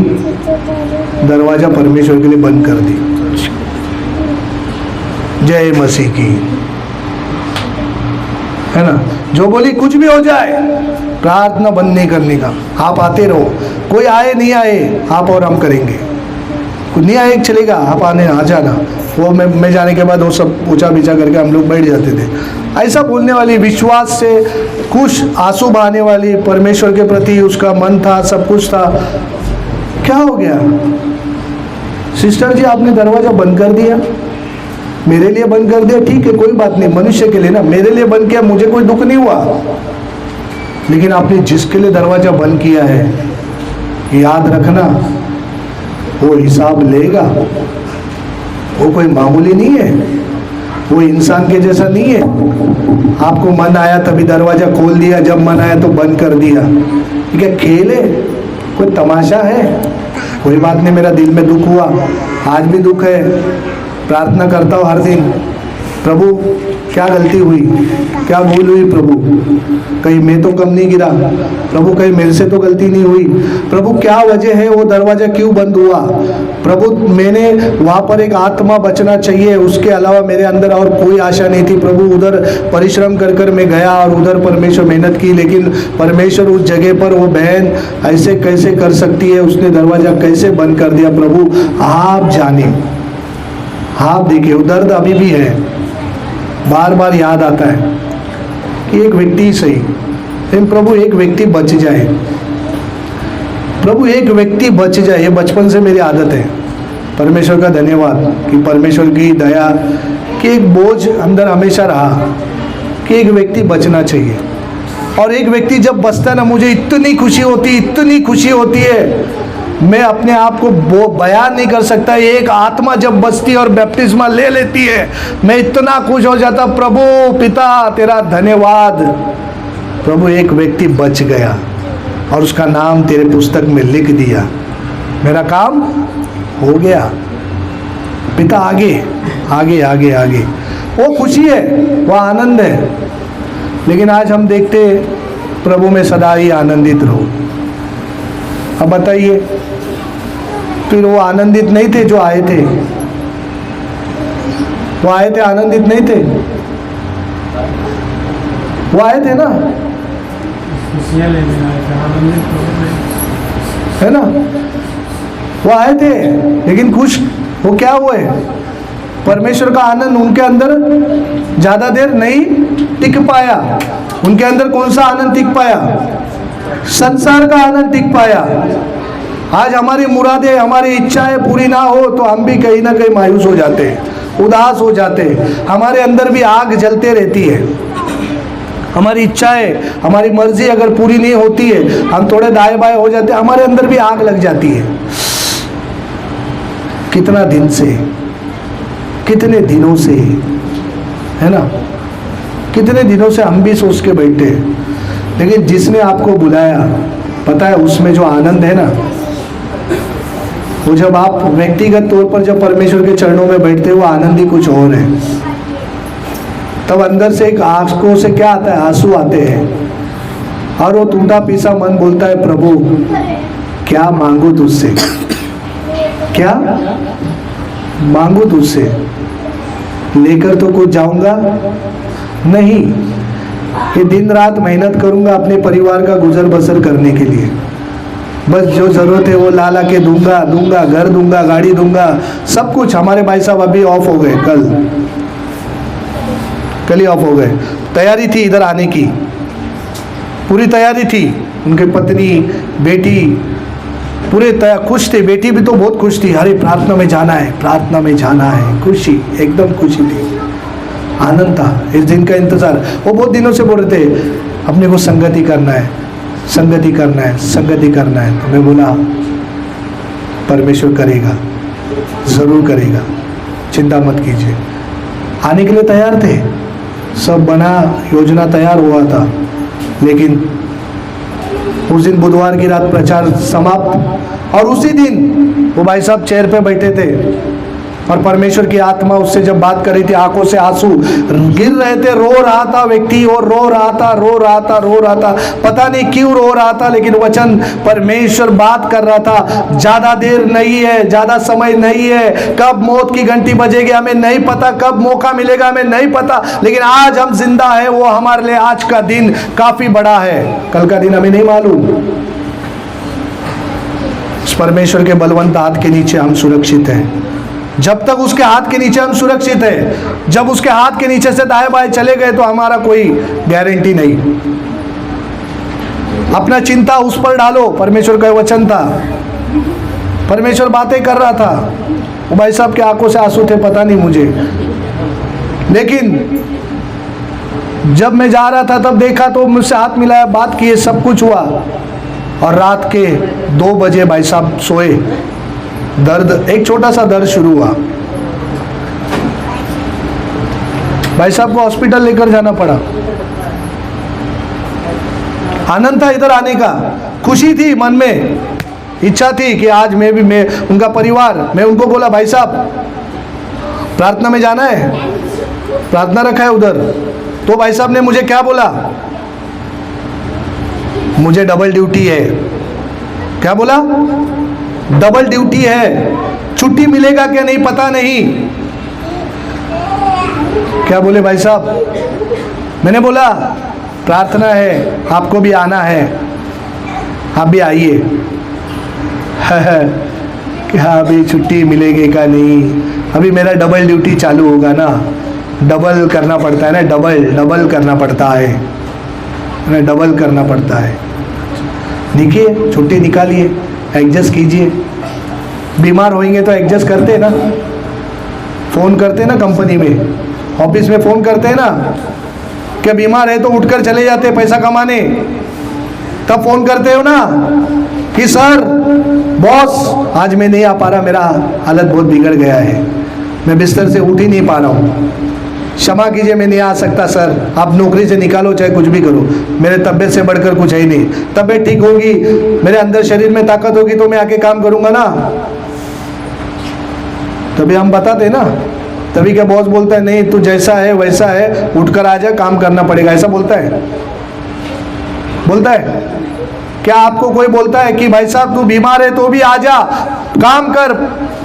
दरवाजा परमेश्वर के लिए बंद कर दी। जय मसीह की, है ना। जो बोली कुछ भी हो जाए, प्रार्थना बंद नहीं करने का, आप आते रहो, कोई आए नहीं आए, आप और हम करेंगे। कुछ नहीं आए चलेगा, आप आने आ जाना। वो मैं जाने के बाद वो सब ऊंचा बीचा करके हम लोग बैठ जाते थे। ऐसा बोलने वाली, विश्वास से कुछ आंसू बहाने वाली, परमेश्वर के प्रति उसका मन था, सब कुछ था। क्या हो गया? सिस्टर जी आपने दरवाजा बंद कर दिया, मेरे लिए बंद कर दिया, ठीक है कोई बात नहीं, मनुष्य के लिए ना, मेरे लिए बंद किया, मुझे कोई दुख नहीं हुआ। लेकिन आपने जिसके लिए दरवाजा बंद किया है, याद रखना वो हिसाब लेगा। वो कोई मामूली नहीं है, वो इंसान के जैसा नहीं है। आपको मन आया तभी दरवाजा खोल दिया, जब मन आया तो बंद कर दिया। ठीक है, खेल है, कोई तमाशा है? कोई बात नहीं, मेरा दिल में दुख हुआ, आज भी दुख है, प्रार्थना करता हूँ हर दिन, प्रभु क्या गलती हुई, क्या भूल हुई प्रभु, कहीं मैं तो कम नहीं गिरा प्रभु, कहीं मेरे से तो गलती नहीं हुई प्रभु, क्या वजह है, वो दरवाजा क्यों बंद हुआ प्रभु, मैंने वहाँ पर एक आत्मा बचना चाहिए, उसके अलावा मेरे अंदर और कोई आशा नहीं थी प्रभु। उधर परिश्रम कर कर मैं गया और उधर परमेश्वर मेहनत की, लेकिन परमेश्वर उस जगह पर वो बहन ऐसे कैसे कर सकती है, उसने दरवाजा कैसे बंद कर दिया प्रभु, आप जाने, आप देखिए वो दर्द अभी भी है, बार बार याद आता है कि एक व्यक्ति ही सही, लेकिन प्रभु एक व्यक्ति बच जाए, प्रभु एक व्यक्ति बच जाए, ये बचपन से मेरी आदत है। परमेश्वर का धन्यवाद कि परमेश्वर की दया कि एक बोझ अंदर हमेशा रहा कि एक व्यक्ति बचना चाहिए, और एक व्यक्ति जब बचता है ना, मुझे इतनी खुशी होती, इतनी खुशी होती है, मैं अपने आप को बयान नहीं कर सकता। एक आत्मा जब बचती है और बैप्टिस्मा ले लेती है, मैं इतना खुश हो जाता, प्रभु पिता तेरा धन्यवाद, प्रभु एक व्यक्ति बच गया और उसका नाम तेरे पुस्तक में लिख दिया, मेरा काम हो गया पिता, आगे आगे आगे आगे, वो खुशी है, वो आनंद है। लेकिन आज हम देखते प्रभु में सदा ही आनंदित रहो। अब बताइए, फिर वो आनंदित नहीं थे जो आए थे, वो आए थे आनंदित नहीं थे, वो आए थे ना, खुशियाँ लेने आए थे, आनंदित है ना, वो आए थे, लेकिन खुश वो क्या हुए, परमेश्वर का आनंद उनके अंदर ज्यादा देर नहीं टिक पाया। उनके अंदर कौन सा आनंद टिक पाया? संसार का आनंद टिक पाया। आज हमारी मुरादें, हमारी इच्छाएं पूरी ना हो तो हम भी कहीं ना कहीं मायूस हो जाते हैं, उदास हो जाते हैं, हमारे अंदर भी आग जलते रहती है। हमारी इच्छाएं, हमारी मर्जी अगर पूरी नहीं होती है, हम थोड़े दाएं बाएं हो जाते हैं, हमारे अंदर भी आग लग जाती है। कितना दिन से, कितने दिनों से, है ना, कितने दिनों से हम भी सोच के बैठे, लेकिन जिसने आपको बुलाया, पता है उसमें जो आनंद है ना, वो जब आप व्यक्तिगत तौर पर जब परमेश्वर के चरणों में बैठते हो, वो आनंद ही कुछ और है। तब अंदर से एक आंखों से क्या आता है, आंसू आते हैं, और वो टूटा पीसा मन बोलता है, प्रभु क्या मांगू तुझसे, क्या मांगू तुझसे, लेकर तो कुछ जाऊंगा नहीं, ये दिन रात मेहनत करूंगा अपने परिवार का गुजर बसर करने के लिए, बस जो जरूरत है वो ला ला के दूंगा, घर दूंगा, गाड़ी दूंगा, सब कुछ। हमारे भाई साहब अभी ऑफ हो गए, कल ही ऑफ हो गए। तैयारी थी इधर आने की, पूरी तैयारी थी, उनके पत्नी बेटी पूरे खुश थे, बेटी भी तो बहुत खुश थी, अरे प्रार्थना में जाना है, प्रार्थना में जाना है, खुशी, एकदम खुशी थी, आनंद था, इस दिन का इंतजार। वो बहुत दिनों से बोल रहे थे अपने को संगति करना है, संगति करना है, संगति करना है। तो मैं बोला परमेश्वर करेगा, जरूर करेगा, चिंता मत कीजिए। आने के लिए तैयार थे, सब बना, योजना तैयार हुआ था, लेकिन उस दिन बुधवार की रात प्रचार समाप्त, और उसी दिन वो भाई साहब चेयर पे बैठे थे और परमेश्वर की आत्मा उससे जब बात कर रही थी, आंखों से आंसू गिर रहे थे, रो रहा था व्यक्ति, और रो रहा था, पता नहीं क्यों रो रहा था, लेकिन वचन परमेश्वर बात कर रहा था। ज्यादा देर नहीं है, ज्यादा समय नहीं है, कब मौत की घंटी बजेगी हमें नहीं पता, कब मौका मिलेगा हमें नहीं पता, लेकिन आज हम जिंदा है, वो हमारे लिए आज का दिन काफी बड़ा है, कल का दिन हमें नहीं मालूम। परमेश्वर के बलवंत हाथ के नीचे हम सुरक्षित हैं। जब तक उसके हाथ के नीचे हम सुरक्षित है, जब उसके हाथ के नीचे से दाएं बाएं चले गए तो हमारा कोई गारंटी नहीं। अपना चिंता उस पर डालो, परमेश्वर का वचन था, परमेश्वर बातें कर रहा था। वो भाई साहब के आंखों से आंसू थे, पता नहीं मुझे, लेकिन जब मैं जा रहा था तब देखा तो मुझसे हाथ मिलाया, बात किए, सब कुछ हुआ, और रात के 2 बजे भाई साहब सोए। दर्द, एक छोटा सा दर्द शुरू हुआ, भाई साहब को हॉस्पिटल लेकर जाना पड़ा। आनंद था इधर आने का, खुशी थी मन में, इच्छा थी कि आज मैं उनका परिवार, मैं उनको बोला भाई साहब प्रार्थना में जाना है, प्रार्थना रखा है उधर। तो भाई साहब ने मुझे क्या बोला, मुझे डबल ड्यूटी है। क्या बोला, डबल ड्यूटी है, छुट्टी मिलेगा क्या नहीं पता नहीं। क्या बोले भाई साहब, मैंने बोला प्रार्थना है, आपको भी आना है, आप भी आइए। क्या अभी छुट्टी मिलेगी क्या नहीं, अभी मेरा डबल ड्यूटी चालू होगा ना, डबल करना पड़ता है ना, डबल करना पड़ता है ना, डबल करना पड़ता है। देखिए छुट्टी निकालिए, एडजस्ट कीजिए। बीमार होंगे तो एडजस्ट करते ना, फ़ोन करते ना कंपनी में, ऑफिस में फ़ोन करते हैं ना, क्या बीमार है तो उठकर चले जाते पैसा कमाने, तब फ़ोन करते हो ना कि सर बॉस आज मैं नहीं आ पा रहा, मेरा हालत बहुत बिगड़ गया है, मैं बिस्तर से उठ ही नहीं पा रहा हूँ, क्षमा कीजिए मैं नहीं आ सकता सर, आप नौकरी से निकालो चाहे कुछ भी करो, मेरे तबीयत से बढ़कर कुछ है ही नहीं, तबीयत ठीक होगी, मेरे अंदर शरीर में ताकत होगी तो मैं आके काम करूँगा ना। तभी हम बताते ना, तभी क्या बॉस बोलता है नहीं तू जैसा है वैसा है, उठकर आ जा, काम करना पड़ेगा, ऐसा बोलता है? बोलता है क्या? आपको कोई बोलता है कि भाई साहब तू बीमार है तो भी आ जा, काम कर,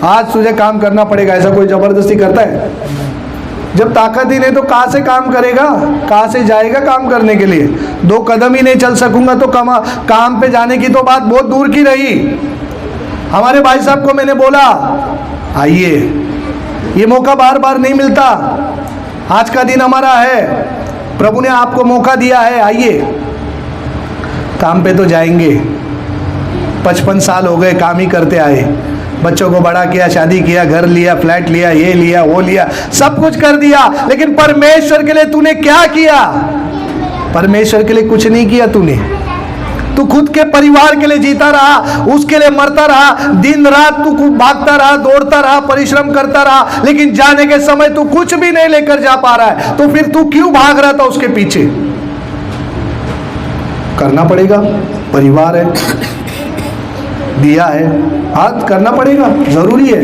आज तुझे काम करना पड़ेगा, ऐसा कोई जबरदस्ती करता है? जब ताकत ही नहीं तो कहाँ से काम करेगा, कहाँ से जाएगा काम करने के लिए? 2 कदम ही नहीं चल सकूंगा तो काम पे जाने की तो बात बहुत दूर की रही। हमारे भाई साहब को मैंने बोला आइए, ये मौका बार बार नहीं मिलता, आज का दिन हमारा है, प्रभु ने आपको मौका दिया है, आइए काम पे तो जाएंगे। 55 साल हो गए काम ही करते आए, बच्चों को बड़ा किया, शादी किया, घर लिया, फ्लैट लिया, ये लिया वो लिया, सब कुछ कर दिया, लेकिन परमेश्वर के लिए तूने क्या किया? परमेश्वर के लिए कुछ नहीं किया तूने। तू खुद के परिवार के लिए जीता रहा, उसके लिए मरता रहा, दिन रात तू भागता रहा, दौड़ता रहा, परिश्रम करता रहा, लेकिन जाने के समय तू कुछ भी नहीं लेकर जा पा रहा है, तो फिर तू क्यों भाग रहा था उसके पीछे? करना पड़ेगा, परिवार है, दिया है, हाथ करना पड़ेगा, जरूरी है।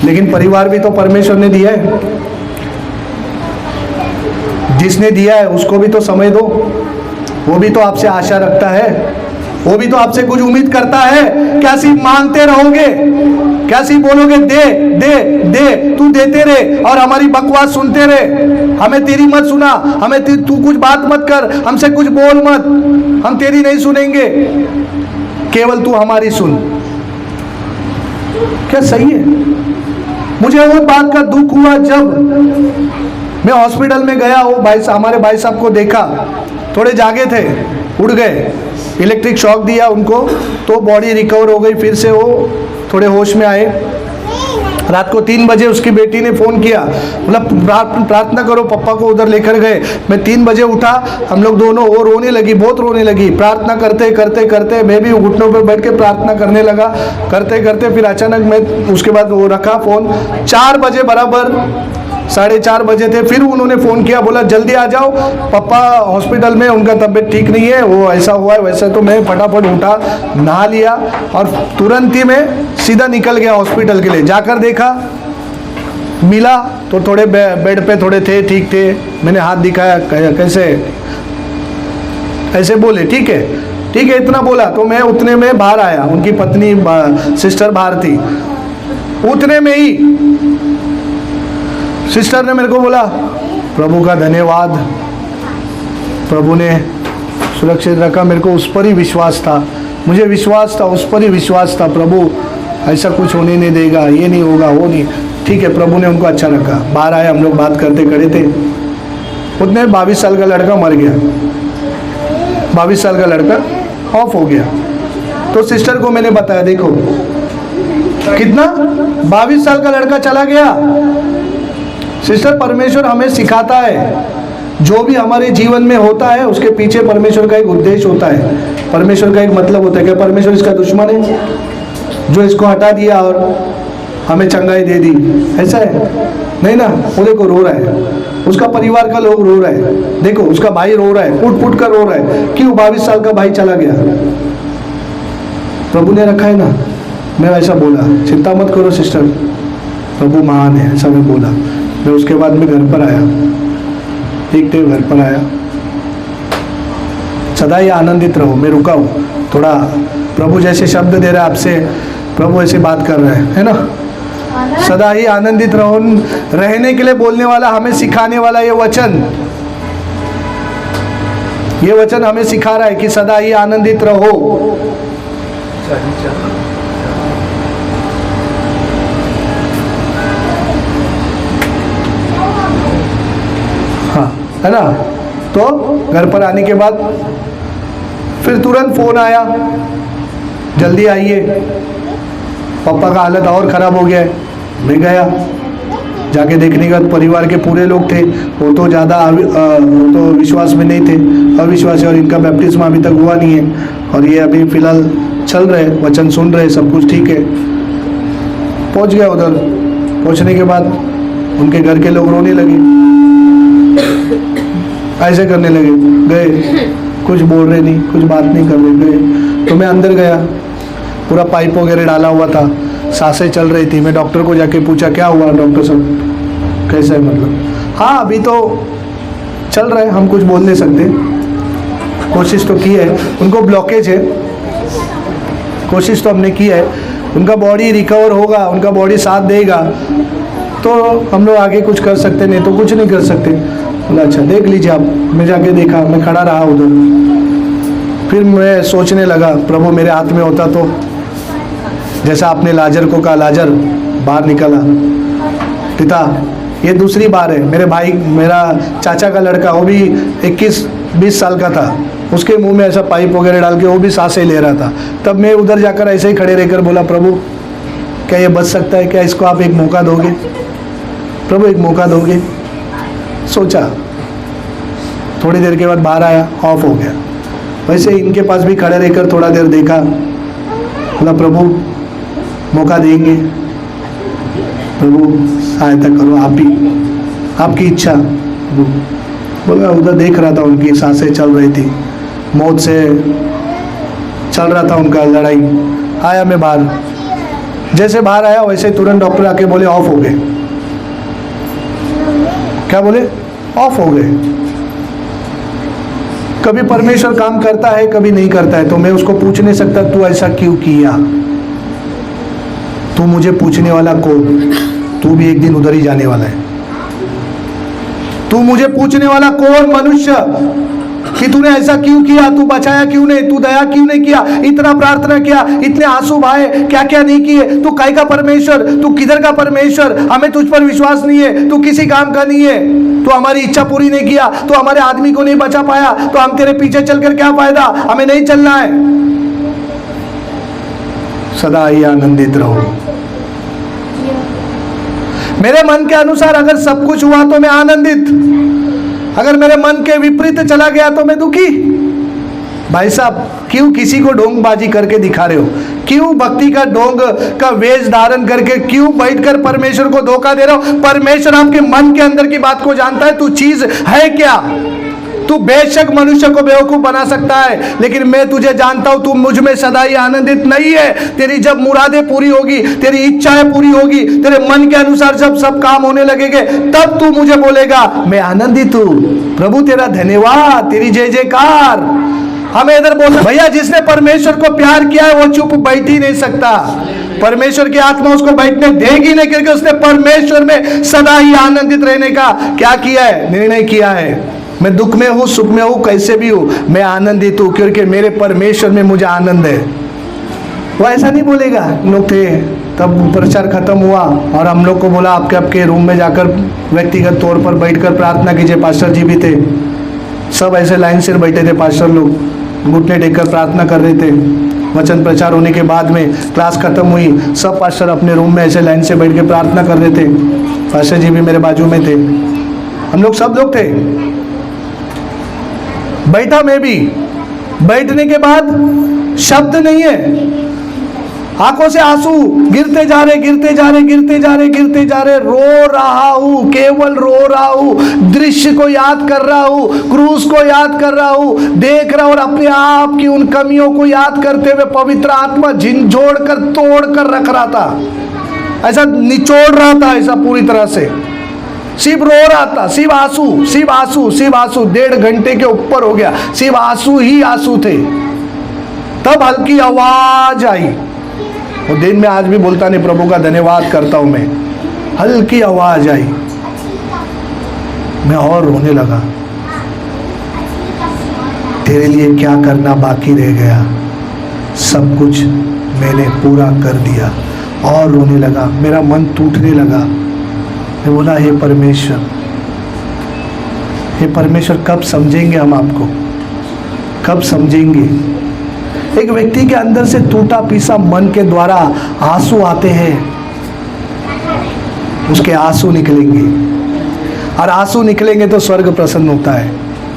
लेकिन परिवार भी तो परमेश्वर ने दिया है, जिसने दिया है उसको भी तो समय दो। वो भी तो आपसे आशा रखता है, वो भी तो आपसे कुछ उम्मीद करता है। क्या सिर्फ मांगते रहोगे? क्या सिर्फ बोलोगे दे दे दे, तू देते रहे और हमारी बकवास सुनते रहे? हमें तेरी मत सुना, हमें तू कुछ बात मत कर, हमसे कुछ बोल मत, हम तेरी नहीं सुनेंगे, केवल तू हमारी सुन। क्या सही है? मुझे वो बात का दुख हुआ जब मैं हॉस्पिटल में गया, वो हमारे भाई साहब को देखा, थोड़े जागे थे, उड़ गए, इलेक्ट्रिक शॉक दिया उनको, तो बॉडी रिकवर हो गई, फिर से वो थोड़े होश में आए। रात को 3 बजे उसकी बेटी ने फ़ोन किया, मतलब प्रार्थना करो, पप्पा को उधर लेकर गए। मैं 3 बजे उठा, हम लोग दोनों, वो रोने लगी, बहुत रोने लगी। प्रार्थना करते करते करते मैं भी घुटनों पर बैठ के प्रार्थना करने लगा, करते करते फिर अचानक मैं उसके बाद वो रखा फ़ोन। 4 बजे बराबर, 4:30 बजे थे, फिर उन्होंने फ़ोन किया, बोला जल्दी आ जाओ, पापा हॉस्पिटल में, उनका तबीयत ठीक नहीं है, वो ऐसा हुआ है वैसे। तो मैं फटाफट उठा, नहा लिया और तुरंत ही मैं सीधा निकल गया हॉस्पिटल के लिए। जाकर देखा, मिला तो थोड़े बेड पे थोड़े थे, ठीक थे। मैंने हाथ दिखाया, कैसे, ऐसे बोले ठीक है ठीक है, इतना बोला। तो मैं उतने में बाहर आया, उनकी पत्नी सिस्टर बाहर थी। उतने में ही सिस्टर ने मेरे को बोला, प्रभु का धन्यवाद, प्रभु ने सुरक्षित रखा। मेरे को उस पर ही विश्वास था, मुझे विश्वास था, उस पर ही विश्वास था, प्रभु ऐसा कुछ होने नहीं देगा, ये नहीं होगा, वो नहीं, ठीक है। प्रभु ने उनको अच्छा रखा। बाहर आए, हम लोग बात करते खड़े थे, उतने 22 साल का लड़का मर गया, 22 साल का लड़का ऑफ हो गया। तो सिस्टर को मैंने बताया, देखो कितना, 22 साल का लड़का चला गया। सिस्टर, परमेश्वर हमें सिखाता है, जो भी हमारे जीवन में होता है उसके पीछे परमेश्वर का एक उद्देश्य होता है, परमेश्वर का एक मतलब होता है। क्या परमेश्वर इसका दुश्मन है जो इसको हटा दिया और हमें चंगाई दे दी? ऐसा है? नहीं ना। वो देखो रो रहा है, उसका परिवार का लोग रो रहा है, देखो उसका भाई रो रहा है, फुट फुट कर रो रहा है। क्यों? 22 साल का भाई चला गया, प्रभु ने रखा है ना। मैं ऐसा बोला, चिंता मत करो सिस्टर, प्रभु महान है, ऐसा मैं बोला। मैं उसके बाद में घर पर आया, ठीक थे, घर पर आया। सदा ही आनंदित रहो। मैं रुका हूँ थोड़ा, प्रभु जैसे शब्द दे रहा है आपसे, प्रभु ऐसे बात कर रहे हैं, है ना। सदा ही आनंदित रहो, रहने के लिए बोलने वाला, हमें सिखाने वाला ये वचन हमें सिखा रहा है कि सदा ही आनंदित रहो। हाँ, है ना। तो घर पर आने के बाद फिर तुरंत फ़ोन आया, जल्दी आइए, पापा का हालत और ख़राब हो गया है। मैं गया, जाके देखने के बाद परिवार के पूरे लोग थे, वो तो ज़्यादा तो विश्वास में नहीं थे, अविश्वासी, और इनका बैप्टिस्म अभी तक हुआ नहीं है, और ये अभी फ़िलहाल चल रहे, वचन सुन रहे, सब कुछ ठीक है। पहुंच गया उधर, पहुंचने के बाद उनके घर के लोग रोने लगे, ऐसे करने लगे, गए, कुछ बोल रहे नहीं, कुछ बात नहीं कर रहे, गए। तो मैं अंदर गया, पूरा पाइप वगैरह डाला हुआ था, सांसें चल रही थी। मैं डॉक्टर को जाके पूछा, क्या हुआ डॉक्टर साहब, कैसा है, मतलब हाँ अभी तो चल रहा है, हम कुछ बोल नहीं सकते, कोशिश तो की है, उनको ब्लॉकेज है, कोशिश तो हमने की है, उनका बॉडी रिकवर होगा, उनका बॉडी साथ देगा तो हम लोग आगे कुछ कर सकते, नहीं तो कुछ नहीं कर सकते। बोला अच्छा देख लीजिए आप। मैं जाके देखा, मैं खड़ा रहा उधर। फिर मैं सोचने लगा, प्रभु मेरे हाथ में होता तो, जैसा आपने लाजर को कहा, लाजर बाहर निकला। पिता, ये दूसरी बार है, मेरे भाई, मेरा चाचा का लड़का, वो भी 21-20 साल का था, उसके मुंह में ऐसा पाइप वगैरह डाल के वो भी सांसें ले रहा था। तब मैं उधर जाकर ऐसे ही खड़े रहकर बोला, प्रभु क्या ये बच सकता है? क्या इसको आप एक मौका दोगे? प्रभु एक मौका दोगे? सोचा, थोड़ी देर के बाद बाहर आया, ऑफ हो गया। वैसे इनके पास भी खड़े रहकर थोड़ा देर देखा, बोला प्रभु मौका देंगे, प्रभु सहायता करो, आप ही, आपकी इच्छा। बोला उधर देख रहा था, उनकी सांसें चल रही थी, मौत से चल रहा था उनका लड़ाई। आया मैं बाहर, जैसे बाहर आया वैसे तुरंत डॉक्टर आके बोले ऑफ हो गए। क्या बोले? ऑफ हो गए। कभी परमेश्वर काम करता है, कभी नहीं करता है, तो मैं उसको पूछ नहीं सकता तू ऐसा क्यों किया। तू मुझे पूछने वाला कौन? तू भी एक दिन उधर ही जाने वाला है। तू मुझे पूछने वाला कौन मनुष्य कि तूने ऐसा क्यों किया, तू बचाया क्यों नहीं, तू दया क्यों नहीं किया, इतना प्रार्थना किया, इतने आंसू बहाए, क्या क्या नहीं किए। तू काय का परमेश्वर, तू किधर का परमेश्वर? हमें तुझ पर विश्वास नहीं है, तू किसी काम का नहीं है, तू हमारी इच्छा पूरी नहीं किया, तू हमारे आदमी को नहीं बचा पाया, तो हम तेरे पीछे चलकर क्या फायदा, हमें नहीं चलना है। सदा ही आनंदित रहो। मेरे मन के अनुसार अगर सब कुछ हुआ तो मैं आनंदित, अगर मेरे मन के विपरीत चला गया तो मैं दुखी। भाई साहब, क्यों किसी को ढोंगबाजी करके दिखा रहे हो? क्यों भक्ति का ढोंग का वेश धारण करके क्यों बैठकर परमेश्वर को धोखा दे रहे हो? परमेश्वर आपके मन के अंदर की बात को जानता है। तू चीज है क्या? तू बेशक मनुष्य को बेवकूफ बना सकता है, लेकिन मैं तुझे जानता हूं, तू मुझ में सदा ही आनंदित नहीं है। तेरी जब मुरादें पूरी होगी, तेरी इच्छाएं पूरी होगी, तेरे मन के अनुसार जब सब काम होने लगेंगे, तब तू मुझे बोलेगा मैं आनंदित हूं। प्रभु तेरा धन्यवाद, तेरी जय जयकार। हमें इधर बोलना, भैया जिसने परमेश्वर को प्यार किया है वो चुप बैठ ही नहीं सकता। परमेश्वर की आत्मा उसको बैठने देगी नहीं, क्योंकि उसने परमेश्वर में सदा ही आनंदित रहने का क्या किया है? निर्णय किया है। मैं दुख में हूँ, सुख में हूँ, कैसे भी हूँ, मैं आनंदित हूँ, क्योंकि मेरे परमेश्वर में मुझे आनंद है। वो ऐसा नहीं बोलेगा। लोग थे तब प्रचार खत्म हुआ और हम लोग को बोला आपके रूम में जाकर व्यक्तिगत तौर पर बैठकर प्रार्थना कीजिए। पास्टर जी भी थे, सब ऐसे लाइन से बैठे थे, पास्टर लोग घुटने टेककर प्रार्थना कर रहे थे। वचन प्रचार होने के बाद में क्लास खत्म हुई, सब पास्टर अपने रूम में ऐसे लाइन से बैठ के प्रार्थना कर रहे थे। पास्टर जी भी मेरे बाजू में थे, हम लोग सब लोग थे। बैठा मैं भी, बैठने के बाद शब्द नहीं है, आंखों से आंसू गिरते जा रहे, गिरते जा रहे, गिरते जा रहे, गिरते जा रहे। रो रहा हूं, केवल रो रहा हूं, दृश्य को याद कर रहा हूं, क्रूस को याद कर रहा हूं, देख रहा और अपने आप की उन कमियों को याद करते हुए पवित्र आत्मा झिंझोड़ कर तोड़ कर रख रहा था, ऐसा निचोड़ रहा था, ऐसा पूरी तरह से सिर्फ रो रहा था, सिर्फ आंसू, सिर्फ आंसू, सिर्फ आंसू। 1.5 घंटे के ऊपर हो गया, सिर्फ आंसू ही आंसू थे। तब हल्की आवाज आई, वो दिन में आज भी बोलता नहीं, प्रभु का धन्यवाद करता हूं मैं। हल्की आवाज आई, मैं और रोने लगा। तेरे लिए क्या करना बाकी रह गया, सब कुछ मैंने पूरा कर दिया। और रोने लगा, मेरा मन टूटने लगा। मैं बोला हे परमेश्वर, हे परमेश्वर, कब समझेंगे हम आपको, कब समझेंगे? एक व्यक्ति के अंदर से टूटा पीसा मन के द्वारा आंसू आते हैं, उसके आंसू निकलेंगे, और आंसू निकलेंगे तो स्वर्ग प्रसन्न होता है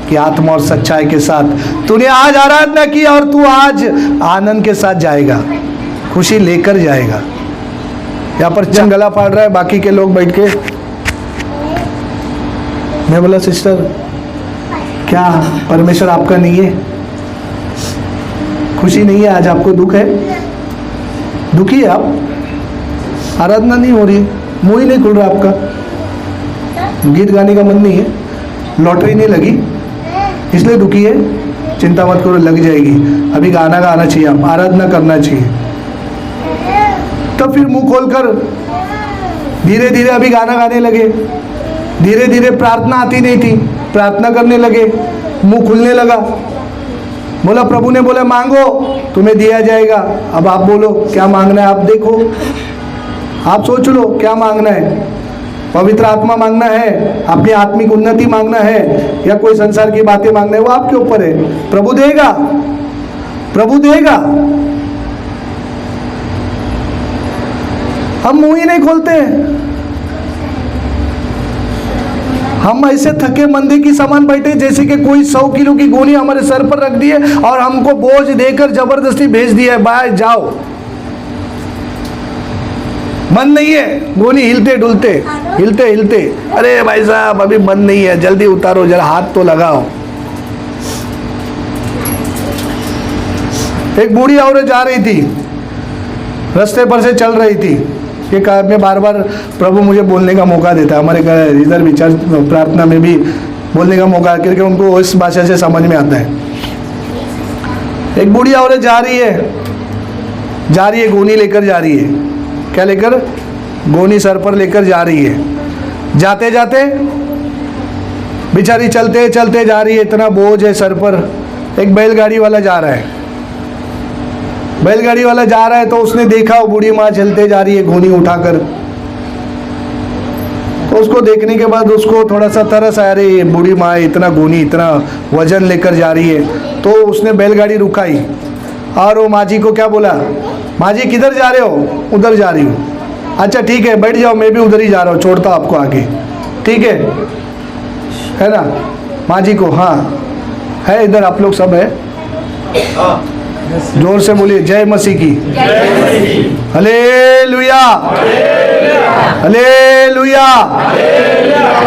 कि आत्मा और सच्चाई के साथ तूने आज आराधना की और तू आज आनंद के साथ जाएगा, खुशी लेकर जाएगा। यहाँ पर गला फाड़ रहा है, बाकी के लोग बैठ के। मैं बोला सिस्टर क्या परमेश्वर आपका नहीं है? खुशी नहीं है आज आपको? दुख है? दुखी है आप? आराधना नहीं हो रही, मुंह ही नहीं खुल रहा आपका, गीत गाने का मन नहीं है, लॉटरी नहीं लगी इसलिए दुखी है? चिंता मत करो, लग जाएगी। अभी गाना गाना चाहिए, आप आराधना करना चाहिए। तब फिर मुंह खोलकर धीरे धीरे अभी गाना गाने लगे, धीरे धीरे प्रार्थना आती नहीं थी, प्रार्थना करने लगे, मुंह खुलने लगा। बोला प्रभु ने बोला मांगो तुम्हें दिया जाएगा। अब आप बोलो क्या मांगना है, आप देखो, आप सोच लो क्या मांगना है। पवित्र आत्मा मांगना है, अपनी आत्मिक उन्नति मांगना है, या कोई संसार की बातें मांगना है, वो आपके ऊपर है। प्रभु देगा, प्रभु देगा। हम मुंह ही नहीं खोलते हैं। हम ऐसे थके मंदे की समान बैठे जैसे कि कोई 100 किलो की गोनी हमारे सर पर रख दी है और हमको बोझ देकर जबरदस्ती भेज दिया है, बाहर जाओ। मन नहीं है, गोनी हिलते डुलते, हिलते हिलते, अरे भाई साहब अभी मन नहीं है, जल्दी उतारो, जरा हाथ तो लगाओ। एक बूढ़ी औरत जा रही थी, रास्ते पर से चल रही थी। ये कहा, मैं बार बार प्रभु मुझे बोलने का मौका देता है, हमारे घर इधर विचार प्रार्थना में भी बोलने का मौका, क्योंकि उनको इस भाषा से समझ में आता है। एक बूढ़ी औरत जा रही है, गोनी लेकर जा रही है। क्या लेकर? गोनी सर पर लेकर जा रही है। जाते जाते बेचारी चलते चलते जा रही है, इतना बोझ है सर पर। एक बैलगाड़ी वाला जा रहा है, बैलगाड़ी वाला जा रहा है तो उसने देखा वो बूढ़ी माँ चलते जा रही है गोनी उठाकर। तो उसको देखने के बाद उसको थोड़ा सा तरस आया, अरे बूढ़ी माँ इतना गोनी, इतना वजन लेकर जा रही है। तो उसने बैलगाड़ी रुकाई और वो माँ जी को क्या बोला, माँ जी किधर जा रहे हो? उधर जा रही हूँ। अच्छा ठीक है, बैठ जाओ, मैं भी उधर ही जा रहा हूँ, छोड़ता आपको आगे, ठीक है ना? माँ जी को, हाँ है इधर, आप लोग सब है, जोर से बोलिए जय मसीह की, हालेलुया, हालेलुया।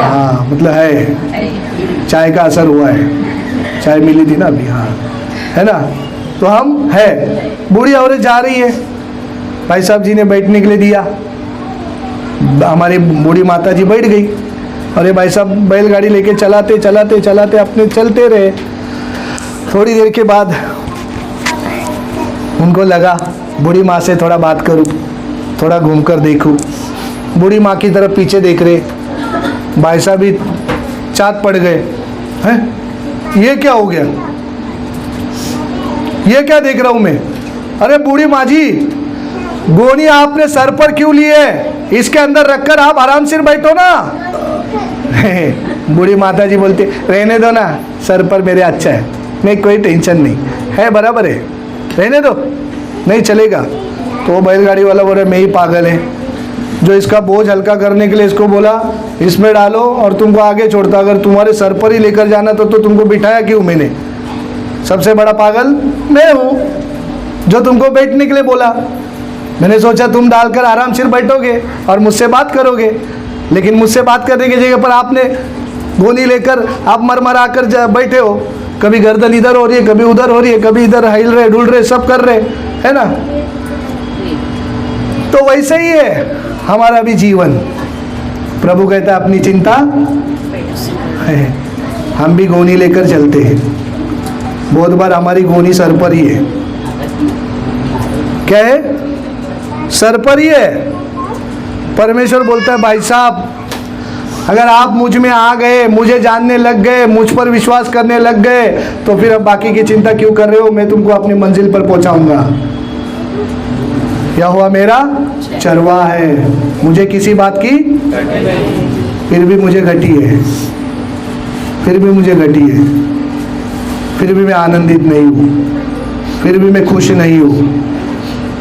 हाँ मतलब है, चाय का असर हुआ है, चाय मिली थी ना अभी, हाँ है ना? तो हम है। बूढ़ी औरत जा रही है, भाई साहब जी ने बैठने के लिए दिया, हमारी बूढ़ी माता जी बैठ गई। अरे भाई साहब बैलगाड़ी लेके चलाते चलाते चलाते अपने चलते रहे। थोड़ी देर के बाद उनको लगा बूढ़ी माँ से थोड़ा बात करूं, थोड़ा घूमकर देखूं। बूढ़ी माँ की तरफ पीछे देख रहे, भाई साहब भी चाट पड़ गए, हैं ये क्या हो गया, ये क्या देख रहा हूं मैं? अरे बूढ़ी माँ जी, गोनी आपने सर पर क्यों ली है? इसके अंदर रखकर आप आराम से बैठो ना। बूढ़ी माता जी बोलती, रहने दो ना, सर पर मेरे अच्छा है, नहीं कोई टेंशन नहीं है, बराबर है, रहने दो, नहीं चलेगा। तो वो बैलगाड़ी वाला बोले मैं ही पागल है जो इसका बोझ हल्का करने के लिए इसको बोला इसमें डालो और तुमको आगे छोड़ता, अगर तुम्हारे सर पर ही लेकर जाना तो तुमको बिठाया क्यों मैंने? सबसे बड़ा पागल मैं हूँ जो तुमको बैठने के लिए बोला। मैंने सोचा तुम डालकर आराम से बैठोगे और मुझसे बात करोगे, लेकिन मुझसे बात करने की जगह पर आपने गोनी लेकर आप मरमरा कर बैठे हो। कभी गर्दन इधर हो रही है, कभी उधर हो रही है, कभी इधर हिल रहे डुल रहे, सब कर रहे, है ना? तो वैसे ही है हमारा भी जीवन। प्रभु कहता है अपनी चिंता है, हम भी गोनी लेकर चलते हैं। बहुत बार हमारी गोनी सर पर ही है। क्या है? सर पर ही है। परमेश्वर बोलता है भाई साहब अगर आप मुझ में आ गए, मुझे जानने लग गए, मुझ पर विश्वास करने लग गए, तो फिर अब बाकी की चिंता क्यों कर रहे हो? मैं तुमको अपनी मंजिल पर पहुंचाऊंगा। यहोवा मेरा चरवाहा है, मुझे किसी बात की फिर भी मुझे घटी है, फिर भी मुझे घटी है, फिर भी मैं आनंदित नहीं हूँ, फिर भी मैं खुश नहीं हूँ।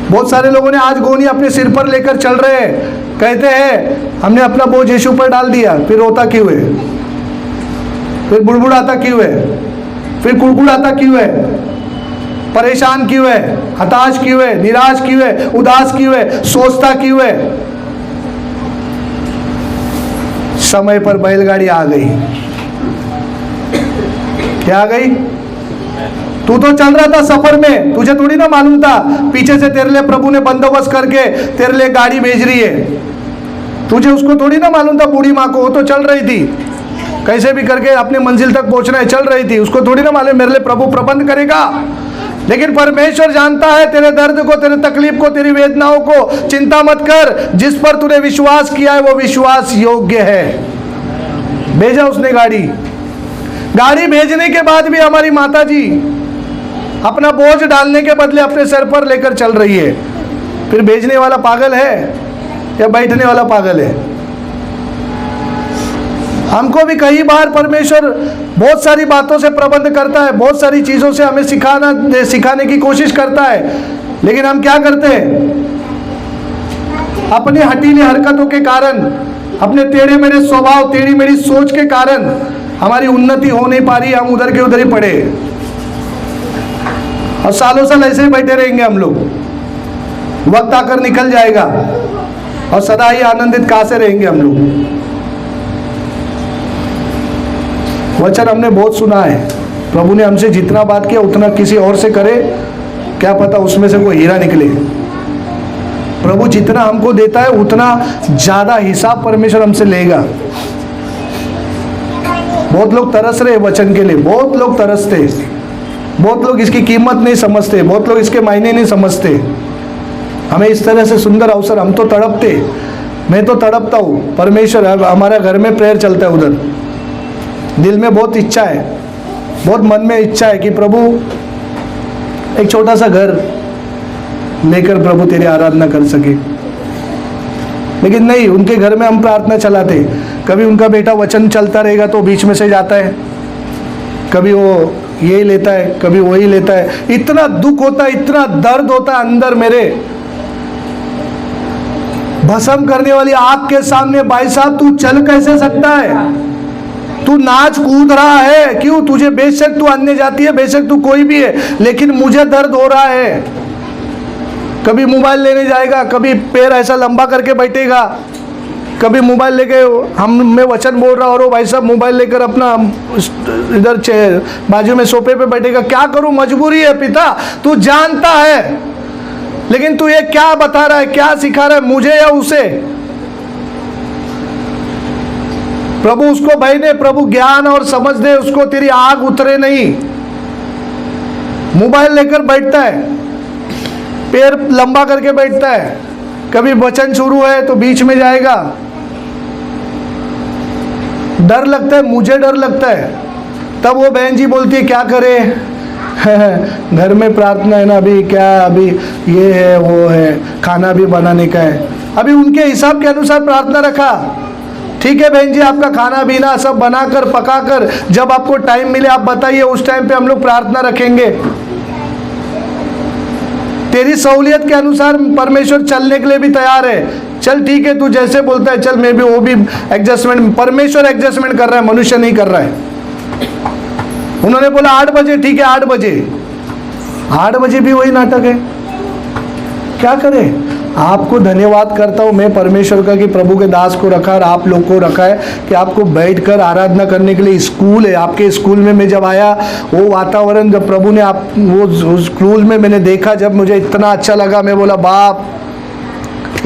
बहुत सारे लोगों ने आज गोनी अपने सिर पर लेकर चल रहे हैं, कहते हैं हमने अपना बोझ यीशु पर डाल दिया, फिर रोता क्यों है? फिर बुड़बुड़ाता क्यों है? फिर कुड़कुड़ाता क्यों है? परेशान क्यों है? हताश क्यों है? निराश क्यों है? उदास क्यों है? सोचता क्यों है? समय पर बैलगाड़ी आ गई। क्या आ गई? तू तो चल रहा था सफर में, तुझे थोड़ी ना मालूम था पीछे से तेरे लिए प्रभु ने बंदोबस्त करके तेरे लिए गाड़ी भेज रही है। तुझे उसको थोड़ी ना मालूम था, बूढ़ी माँ को, वो तो चल रही थी, कैसे भी करके अपने मंजिल तक पहुंचना है, चल रही थी, उसको थोड़ी ना मालूम मेरे लिए प्रभु प्रबंध करेगा। लेकिन परमेश्वर जानता है तेरे दर्द को, तेरे तकलीफ को, तेरी वेदनाओं को। चिंता मत कर, जिस पर तूने विश्वास किया है वो विश्वास योग्य है। भेजा उसने गाड़ी। गाड़ी भेजने के बाद भी हमारी माता जी अपना बोझ डालने के बदले अपने सर पर लेकर चल रही है। फिर भेजने वाला पागल है या बैठने वाला पागल है? हमको भी कई बार परमेश्वर बहुत सारी बातों से प्रबंध करता है, बहुत सारी चीज़ों से हमें सिखाने की कोशिश करता है, लेकिन हम क्या करते हैं? अपनी हठीली हरकतों के कारण, अपने टेढ़े मेढ़े स्वभाव, टेढ़ी मेढ़ी सोच के कारण हमारी उन्नति हो नहीं पा रही, हम उधर के उधर ही पड़े और सालों साल ऐसे ही बैठे रहेंगे हम लोग। वक्त आकर निकल जाएगा और सदा ही आनंदित कहां से रहेंगे हम लोग। वचन हमने बहुत सुना है, प्रभु ने हमसे जितना बात किया उतना किसी और से करे, क्या पता उसमें से कोई हीरा निकले। प्रभु जितना हमको देता है उतना ज्यादा हिसाब परमेश्वर हमसे लेगा। बहुत लोग तरस रहे वचन के लिए, बहुत लोग तरसते, बहुत लोग इसकी कीमत नहीं समझते, बहुत लोग इसके मायने नहीं समझते। हमें इस तरह से सुंदर अवसर, हम तो तड़पते, मैं तो तड़पता हूँ। परमेश्वर, हमारा घर में प्रेयर चलता है, उधर दिल में बहुत इच्छा है, बहुत मन में इच्छा है कि प्रभु एक छोटा सा घर लेकर प्रभु तेरी आराधना कर सके। लेकिन नहीं, उनके घर में हम प्रार्थना चलाते, कभी उनका बेटा वचन चलता रहेगा तो बीच में से जाता है, कभी वो यही लेता है, कभी वही लेता है। इतना दुख होता है, इतना दर्द होता है अंदर मेरे। भस्म करने वाली आग के सामने भाई साहब तू चल कैसे सकता है? तू नाच कूद रहा है क्यों? तुझे बेशक तू अन्य जाति है, बेशक तू कोई भी है, लेकिन मुझे दर्द हो रहा है। कभी मोबाइल लेने जाएगा, कभी पैर ऐसा लंबा करके बैठेगा, कभी मोबाइल लेके, मैं वचन बोल रहा और वो भाई साहब मोबाइल लेकर अपना इधर चेयर बाजू में सोफे पे बैठेगा। क्या करूं, मजबूरी है पिता, तू जानता है, लेकिन तू ये क्या बता रहा है, क्या सिखा रहा है मुझे या उसे? प्रभु उसको भाई ने, प्रभु ज्ञान और समझ दे उसको, तेरी आग उतरे नहीं। मोबाइल लेकर बैठता है, पैर लंबा करके बैठता है, कभी वचन शुरू है तो बीच में जाएगा। डर लगता है, मुझे डर लगता है। तब वो बहन जी बोलती है क्या करे घर में प्रार्थना है ना, अभी क्या, अभी ये है वो है, खाना भी बनाने का है। अभी उनके हिसाब के अनुसार प्रार्थना रखा, ठीक है बहन जी, आपका खाना पीना सब बनाकर पकाकर जब आपको टाइम मिले आप बताइए, उस टाइम पे हम लोग प्रार्थना रखेंगे। तेरी सहूलियत के अनुसार परमेश्वर चलने के लिए भी तैयार है। चल ठीक है, तू जैसे बोलता है चल, मैं भी वो भी एडजस्टमेंट, परमेश्वर एडजस्टमेंट कर रहा है, मनुष्य नहीं कर रहा है। उन्होंने बोला 8 बजे, ठीक है 8 बजे, 8 बजे भी वही नाटक है। क्या करें? आपको धन्यवाद करता हूँ मैं परमेश्वर का कि प्रभु के दास को रखा और आप लोग को रखा है कि आपको बैठकर आराधना करने के लिए स्कूल है। आपके स्कूल में मैं जब आया, वो वातावरण जब प्रभु ने आप वो स्कूल में मैंने देखा, जब मुझे इतना अच्छा लगा, मैं बोला बाप,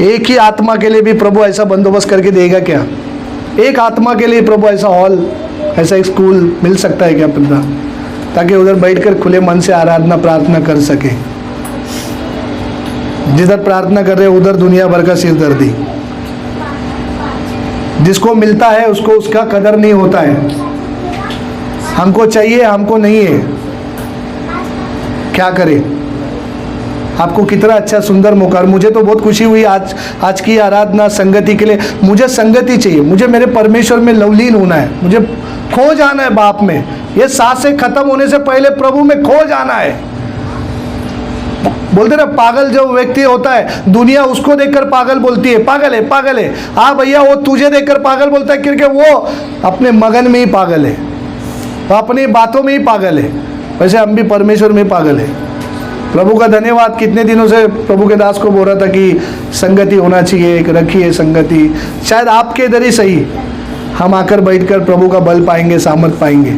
एक ही आत्मा के लिए भी प्रभु ऐसा बंदोबस्त करके देगा क्या? एक आत्मा के लिए प्रभु ऐसा हॉल, ऐसा एक स्कूल मिल सकता है क्या पिता, ताकि उधर बैठकर खुले मन से आराधना प्रार्थना कर सके। जिधर प्रार्थना कर रहे उधर दुनिया भर का सिरदर्दी। जिसको मिलता है उसको उसका कदर नहीं होता है। हमको चाहिए, हमको नहीं है, क्या करें? आपको कितना अच्छा सुंदर मौका। मुझे तो बहुत खुशी हुई आज की आराधना संगति के लिए। मुझे संगति चाहिए, मुझे मेरे परमेश्वर में लवलीन होना है, मुझे खो जाना है बाप में। ये सांसें खत्म होने से पहले प्रभु में खो जाना है। बोलते ना, पागल जो व्यक्ति होता है दुनिया उसको देखकर पागल बोलती है, पागल है पागल है। हाँ भैया, वो तुझे देखकर पागल बोलता है क्योंकि वो अपने मगन में ही पागल है, वो अपनी बातों में ही पागल है। वैसे हम भी परमेश्वर में पागल है। प्रभु का धन्यवाद। कितने दिनों से प्रभु के दास को बोल रहा था कि संगति होना चाहिए, एक रखिए संगति। शायद आपके इधर ही सही हम आकर बैठकर प्रभु का बल पाएंगे, सामर्थ पाएंगे।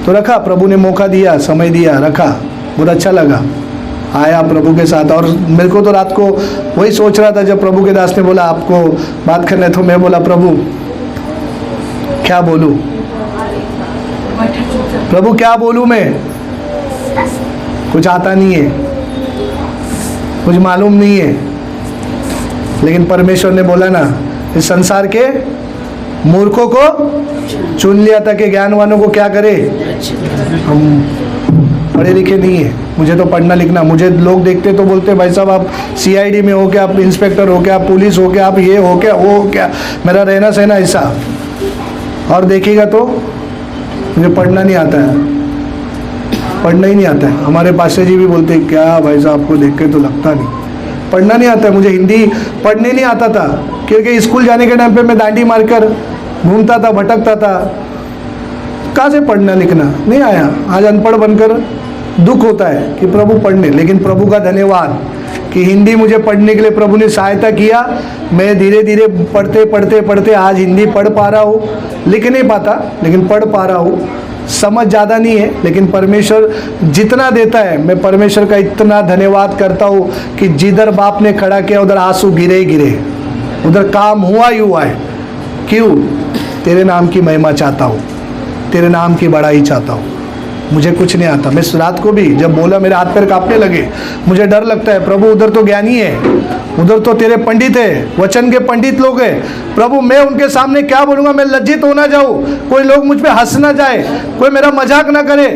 तो रखा, प्रभु ने मौका दिया, समय दिया, रखा, बहुत अच्छा लगा। आया प्रभु के साथ। और मेरे को तो रात को वही सोच रहा था जब प्रभु के दास ने बोला आपको बात करना है, तो मैं बोला प्रभु क्या बोलूं, प्रभु क्या बोलूं, मैं कुछ आता नहीं है, कुछ मालूम नहीं है। लेकिन परमेश्वर ने बोला ना, इस संसार के मूर्खों को चुन लिया था कि ज्ञानवानों को क्या करे। हम पढ़े लिखे नहीं है, मुझे तो पढ़ना लिखना, मुझे लोग देखते तो बोलते भाई साहब आप CID में हो क्या, आप इंस्पेक्टर हो क्या, आप पुलिस हो क्या, आप ये हो क्या, वो हो क्या। मेरा रहना सहना ऐसा। और देखिएगा तो मुझे पढ़ना नहीं आता है, पढ़ना ही नहीं आता है। हमारे पास्टर जी भी बोलते क्या भाई साहब आपको देख के तो लगता नहीं, पढ़ना नहीं आता है। मुझे हिंदी पढ़ने नहीं आता था, क्योंकि स्कूल जाने के टाइम पे मैं डांडी मारकर घूमता था, भटकता था, कहाँ से पढ़ना लिखना नहीं आया। आज अनपढ़ बनकर दुख होता है कि प्रभु पढ़ने, लेकिन प्रभु का धन्यवाद कि हिंदी मुझे पढ़ने के लिए प्रभु ने सहायता किया। मैं धीरे धीरे पढ़ते पढ़ते पढ़ते आज हिंदी पढ़ पा रहा हूँ, लिख नहीं पाता लेकिन पढ़ पा रहा हूँ। समझ ज़्यादा नहीं है लेकिन परमेश्वर जितना देता है, मैं परमेश्वर का इतना धन्यवाद करता हूँ कि जिधर बाप ने खड़ा किया उधर आंसू गिरे ही गिरे, उधर काम हुआ ही हुआ है। क्यों? तेरे नाम की महिमा चाहता हूँ, तेरे नाम की बड़ाई चाहता हूँ। मुझे कुछ नहीं आता। मैं रात को भी जब बोला मेरे हाथ पैर कांपने लगे, मुझे डर लगता है प्रभु उधर तो ज्ञानी है, उधर तो तेरे पंडित है, वचन के पंडित लोग हैं प्रभु, मैं उनके सामने क्या बोलूँगा? मैं लज्जित हो ना जाऊँ, कोई लोग मुझ पे हंस ना जाए, कोई मेरा मजाक ना करे।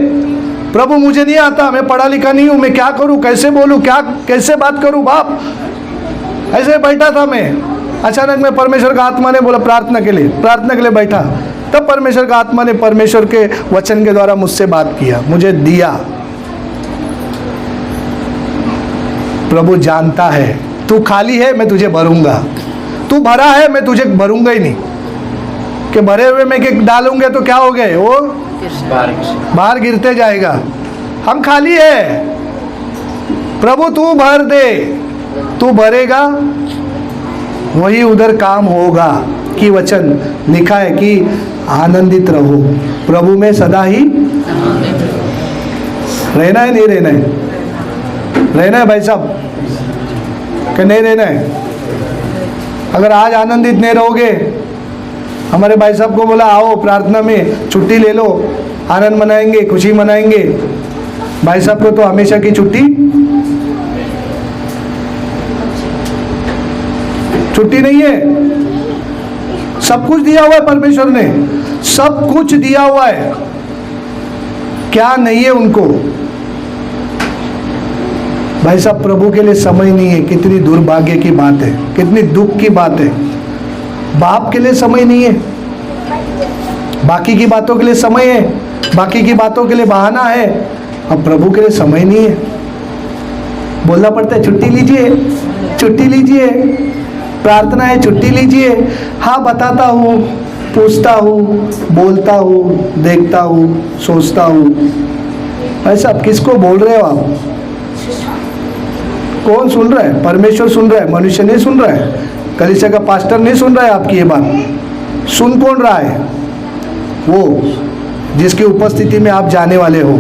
प्रभु मुझे नहीं आता, मैं पढ़ा लिखा नहीं हूँ, मैं क्या करूँ, कैसे बोलूँ, क्या कैसे बात करूँ बाप? ऐसे बैठा था मैं, अचानक में परमेश्वर का आत्मा ने बोला प्रार्थना के लिए बैठा। तब परमेश्वर का आत्मा ने परमेश्वर के वचन के द्वारा मुझसे बात किया, मुझे दिया। प्रभु जानता है तू खाली है, मैं तुझे भरूंगा, तू भरा है, मैं तुझे भरूंगा ही नहीं। कि भरे हुए में के डालूंगे तो क्या हो गए, वो बाहर गिरते जाएगा। हम खाली है, प्रभु तू भर दे, तू भरेगा वही उधर काम होगा। कि वचन लिखा है कि आनंदित रहो, प्रभु में सदा ही रहना है। नहीं रहना है? रहना है भाई साहब कि नहीं रहना है? अगर आज आनंदित नहीं रहोगे, हमारे भाई साहब को बोला आओ प्रार्थना में छुट्टी ले लो, आनंद मनाएंगे, खुशी मनाएंगे। भाई साहब को तो हमेशा की छुट्टी नहीं है। सब कुछ दिया हुआ है परमेश्वर ने, सब कुछ दिया हुआ है, क्या नहीं है उनको? भाई साहब प्रभु के लिए समय नहीं है, कितनी दुर्भाग्य की बात है, कितनी दुख की बात है। बाप के लिए समय नहीं है, बाकी की बातों के लिए समय है, बाकी की बातों के लिए बहाना है, अब प्रभु के लिए समय नहीं है। बोलना पड़ता है छुट्टी लीजिए, छुट्टी लीजिए, प्रार्थना है छुट्टी लीजिए। हाँ बताता हूँ, पूछता हूँ, बोलता हूँ, देखता हूँ, सोचता हूँ। भाई साहब किसको बोल रहे हो आप? कौन सुन रहा है? परमेश्वर सुन रहा है, मनुष्य नहीं सुन रहा है। कलीसिया का पास्टर नहीं सुन रहा है आपकी ये बात। सुन कौन रहा है? वो जिसकी उपस्थिति में आप जाने वाले हो,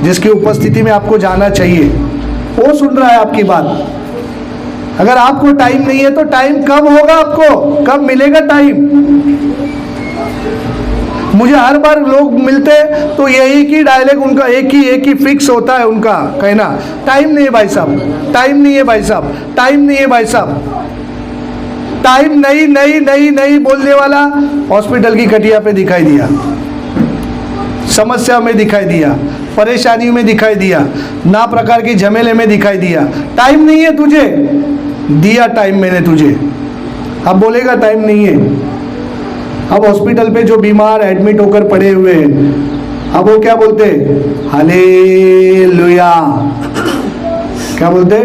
जिसकी उपस्थिति में आपको जाना चाहिए, वो सुन रहा है आपकी बात। अगर आपको टाइम नहीं है तो टाइम कब होगा? आपको कब मिलेगा टाइम? मुझे हर बार लोग मिलते तो यही की डायलॉग उनका एक ही फिक्स होता है उनका कहना, टाइम नहीं है भाई साहब, टाइम नहीं है भाई साहब, टाइम नहीं है भाई साहब। टाइम नहीं बोलने वाला हॉस्पिटल की खटिया पे दिखाई दिया, समस्या में दिखाई दिया, परेशानी में दिखाई दिया, ना प्रकार की झमेले में दिखाई दिया। टाइम नहीं है तुझे, दिया टाइम मैंने तुझे, अब बोलेगा टाइम नहीं है। अब हॉस्पिटल पे जो बीमार एडमिट होकर पड़े हुए हैं, अब वो क्या बोलते? हालेलुया। क्या बोलते?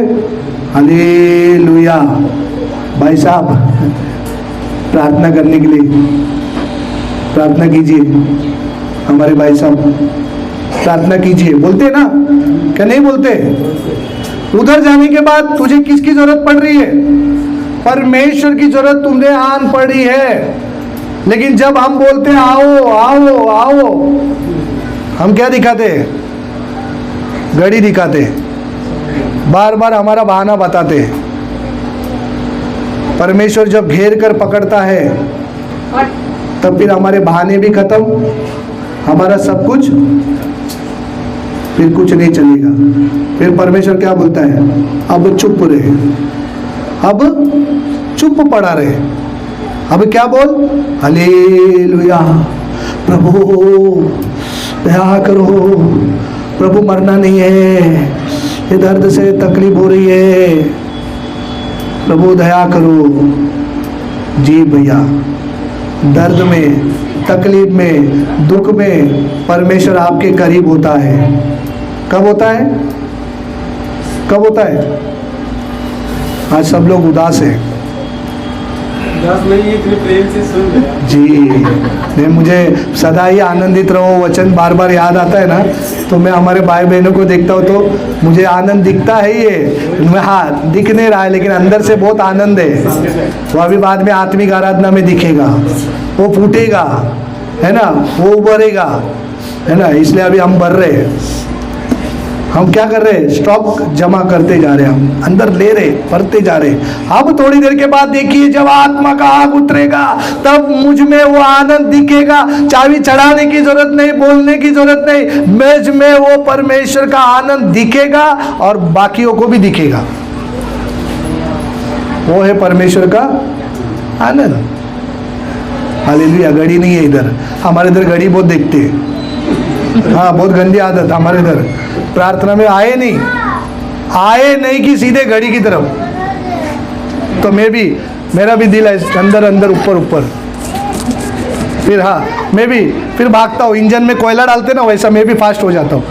हालेलुया। भाई साहब प्रार्थना करने के लिए प्रार्थना कीजिए, हमारे भाई साहब प्रार्थना कीजिए, बोलते ना? क्या नहीं बोलते? उधर जाने के बाद तुझे किसकी जरूरत पड़ रही है? परमेश्वर की जरूरत तुमने आन पड़ी है। लेकिन जब हम बोलते हैं आओ आओ आओ, हम क्या दिखाते? घड़ी दिखाते, बार बार हमारा बहाना बताते। परमेश्वर जब घेर कर पकड़ता है तब फिर हमारे बहाने भी खत्म, हमारा सब कुछ, फिर कुछ नहीं चलेगा। फिर परमेश्वर क्या बोलता है? अब चुप रहे, अब चुप पड़ा रहे। अब क्या बोल? हालेलुया, प्रभु दया करो, प्रभु मरना नहीं है, ये दर्द से तकलीफ हो रही है, प्रभु दया करो। जी भैया, दर्द में, तकलीफ में, दुख में परमेश्वर आपके करीब होता है। कब होता है? कब होता है? आज सब लोग उदास हैं, उदास नहीं है, इतने प्रेम से सुन रहे हैं। जी नहीं, मुझे सदा ही आनंदित रहो वचन बार बार याद आता है ना, तो मैं हमारे भाई बहनों को देखता हूँ तो मुझे आनंद दिखता है। ये मैं हाँ दिख नहीं रहा है, लेकिन अंदर से बहुत आनंद है। वो अभी बाद में आत्मिक आराधना में दिखेगा, वो फूटेगा, है ना, वो उभरेगा, है ना। इसलिए अभी हम बढ़ रहे हैं। हम क्या कर रहे हैं? स्टॉक जमा करते जा रहे हैं, हम अंदर ले रहे, भरते जा रहे। अब थोड़ी देर के बाद देखिए, जब आत्मा का आग उतरेगा तब मुझ में वो आनंद दिखेगा। चाबी चढ़ाने की जरूरत नहीं, बोलने की जरूरत नहीं, मुझ में वो परमेश्वर का आनंद दिखेगा और बाकियों को भी दिखेगा। वो है परमेश्वर का आनंद। हालेलुया। घड़ी नहीं है इधर, हमारे इधर घड़ी बहुत देखते हैं। हाँ, बहुत गंदी आदत हमारे इधर। प्रार्थना में आए नहीं कि सीधे घड़ी की तरफ। तो मेरा भी दिल है अंदर अंदर ऊपर ऊपर। फिर हाँ, मैं भी फिर भागता हूँ। इंजन में कोयला डालते ना, वैसा मैं भी फास्ट हो जाता हूँ।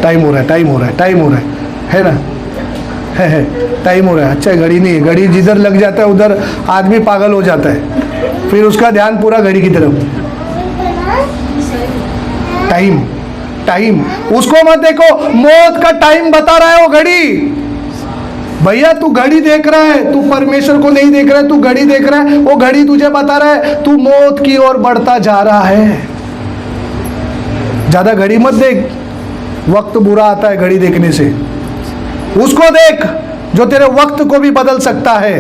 टाइम हो रहा है ना, है टाइम हो रहा है। अच्छा, घड़ी नहीं है। घड़ी जिधर लग जाता है उधर आदमी पागल हो जाता है, फिर उसका ध्यान पूरा घड़ी की तरफ। टाइम उसको मत देखो, मौत का टाइम बता रहा है वो घड़ी। भैया तू घड़ी देख रहा है, तू परमेश्वर को नहीं देख रहा है, तू घड़ी देख रहा है। वो घड़ी तुझे बता रहा है तू मौत की ओर बढ़ता जा रहा है। ज्यादा घड़ी मत देख, वक्त बुरा आता है घड़ी देखने से। उसको देख जो तेरे वक्त को भी बदल सकता है,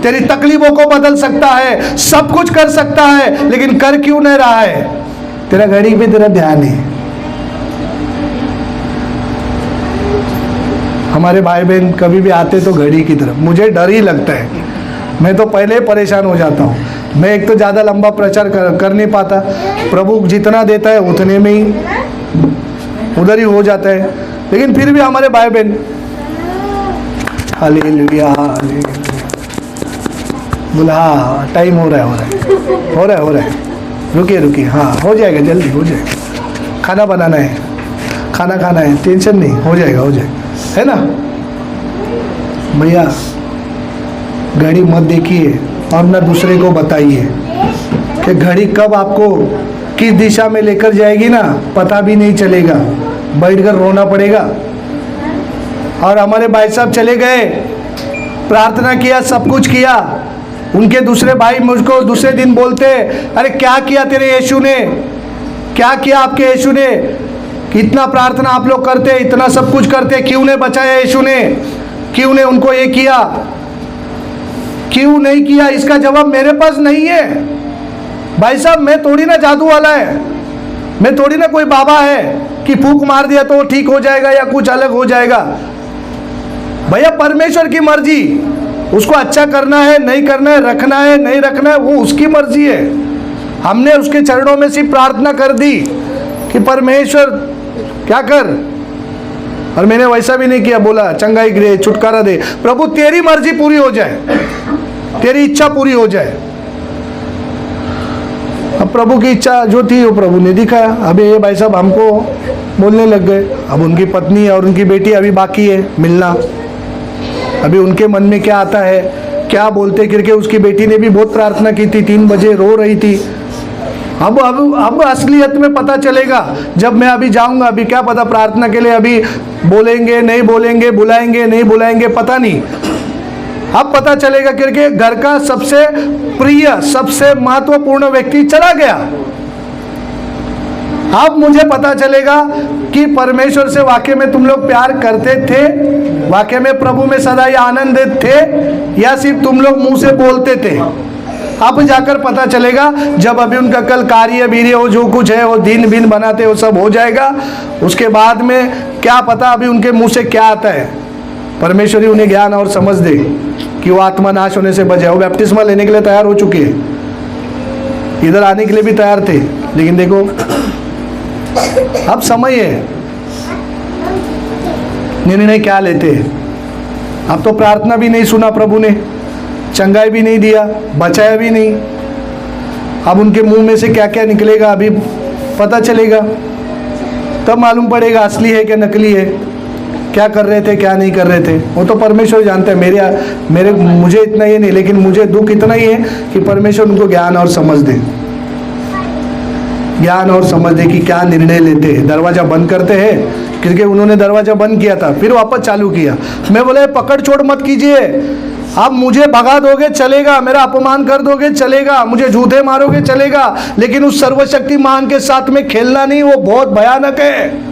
तेरी तकलीफों को बदल सकता है, सब कुछ कर सकता है, लेकिन कर क्यों नहीं रहा है? तेरा घड़ी पे तेरा ध्यान है। हमारे भाई बहन कभी भी आते तो घड़ी की तरफ, मुझे डर ही लगता है। मैं तो पहले ही परेशान हो जाता हूँ। मैं एक तो ज़्यादा लंबा प्रचार कर नहीं पाता। प्रभु जितना देता है उतने में ही उधर ही हो जाता है। लेकिन फिर भी हमारे भाई बहन, हालेलुया बोला, हाँ टाइम हो रहा है। रुकिए, हाँ हो जाएगा, जल्दी हो जाएगा। खाना बनाना है, खाना खाना है, टेंशन नहीं, हो जाएगा, है ना भैया। घड़ी मत देखिए और ना दूसरे को बताइए कि घड़ी कब आपको किस दिशा में लेकर जाएगी ना, पता भी नहीं चलेगा। बैठकर रोना पड़ेगा। और हमारे भाई साहब चले गए, प्रार्थना किया, सब कुछ किया। उनके दूसरे भाई मुझको दूसरे दिन बोलते, अरे क्या किया तेरे यीशु ने, क्या किया आपके यीशु ने? इतना प्रार्थना आप लोग करते, इतना सब कुछ करते, क्यों नहीं बचाया यीशु ने? क्यों ने उनको ये किया, क्यों नहीं किया? इसका जवाब मेरे पास नहीं है। भाई साहब, मैं थोड़ी ना जादू वाला है, मैं थोड़ी ना कोई बाबा है कि फूंक मार दिया तो ठीक हो जाएगा या कुछ अलग हो जाएगा। भैया परमेश्वर की मर्जी, उसको अच्छा करना है, नहीं करना है, रखना है, नहीं रखना है, वो उसकी मर्जी है। हमने उसके चरणों में सिर्फ प्रार्थना कर दी कि परमेश्वर क्या कर, और मैंने वैसा भी नहीं किया, बोला चंगाई दे, छुटकारा दे। प्रभु तेरी मर्जी पूरी हो जाए, तेरी इच्छा पूरी हो जाए। अब प्रभु की इच्छा जो थी वो प्रभु ने दिखाया। अभी ये भाई साहब हमको बोलने लग गए। अब उनकी पत्नी और उनकी बेटी अभी बाकी है मिलना। अभी उनके मन में क्या आता है, क्या बोलते, करके उसकी बेटी ने भी बहुत प्रार्थना की थी, 3 बजे रो रही थी। अब असलियत में पता चलेगा जब मैं अभी जाऊंगा। अभी क्या पता प्रार्थना के लिए अभी बोलेंगे नहीं बोलेंगे, बुलाएंगे नहीं बुलाएंगे, पता नहीं। अब पता चलेगा करके घर का सबसे प्रिय, सबसे महत्वपूर्ण व्यक्ति चला गया। अब मुझे पता चलेगा कि परमेश्वर से वाकई में तुम लोग प्यार करते थे, वाकई में प्रभु में सदा ही आनंदित थे, या सिर्फ तुम लोग मुंह से बोलते थे। अब जाकर पता चलेगा जब अभी उनका कल कार्य वीर्य हो, जो कुछ है वो दिन बिन बनाते वो सब हो जाएगा। उसके बाद में क्या पता अभी उनके मुंह से क्या आता है। परमेश्वर ही उन्हें ज्ञान और समझ दे कि वो आत्मा नाश होने से बचे। वो बैप्टिस्मा लेने के लिए तैयार हो चुके हैं, इधर आने के लिए भी तैयार थे, लेकिन देखो अब समय है, निर्णय क्या लेते हैं। अब तो प्रार्थना भी नहीं सुना प्रभु ने, चंगाई भी नहीं दिया, बचाया भी नहीं। अब उनके मुंह में से क्या क्या निकलेगा अभी पता चलेगा, तब मालूम पड़ेगा असली है क्या नकली है। क्या कर रहे थे क्या नहीं कर रहे थे, वो तो परमेश्वर जानते हैं। मेरे मुझे इतना ये नहीं, लेकिन मुझे दुख इतना ही है कि परमेश्वर उनको ज्ञान और समझ दे, ज्ञान और समझ दे कि क्या निर्णय लेते हैं। दरवाज़ा बंद करते हैं, क्योंकि उन्होंने दरवाज़ा बंद किया था, फिर वापस चालू किया। मैं बोले पकड़ छोड़ मत कीजिए, आप मुझे भगा दोगे चलेगा, मेरा अपमान कर दोगे चलेगा, मुझे जूते मारोगे चलेगा, लेकिन उस सर्वशक्तिमान के साथ में खेलना नहीं, वो बहुत भयानक है।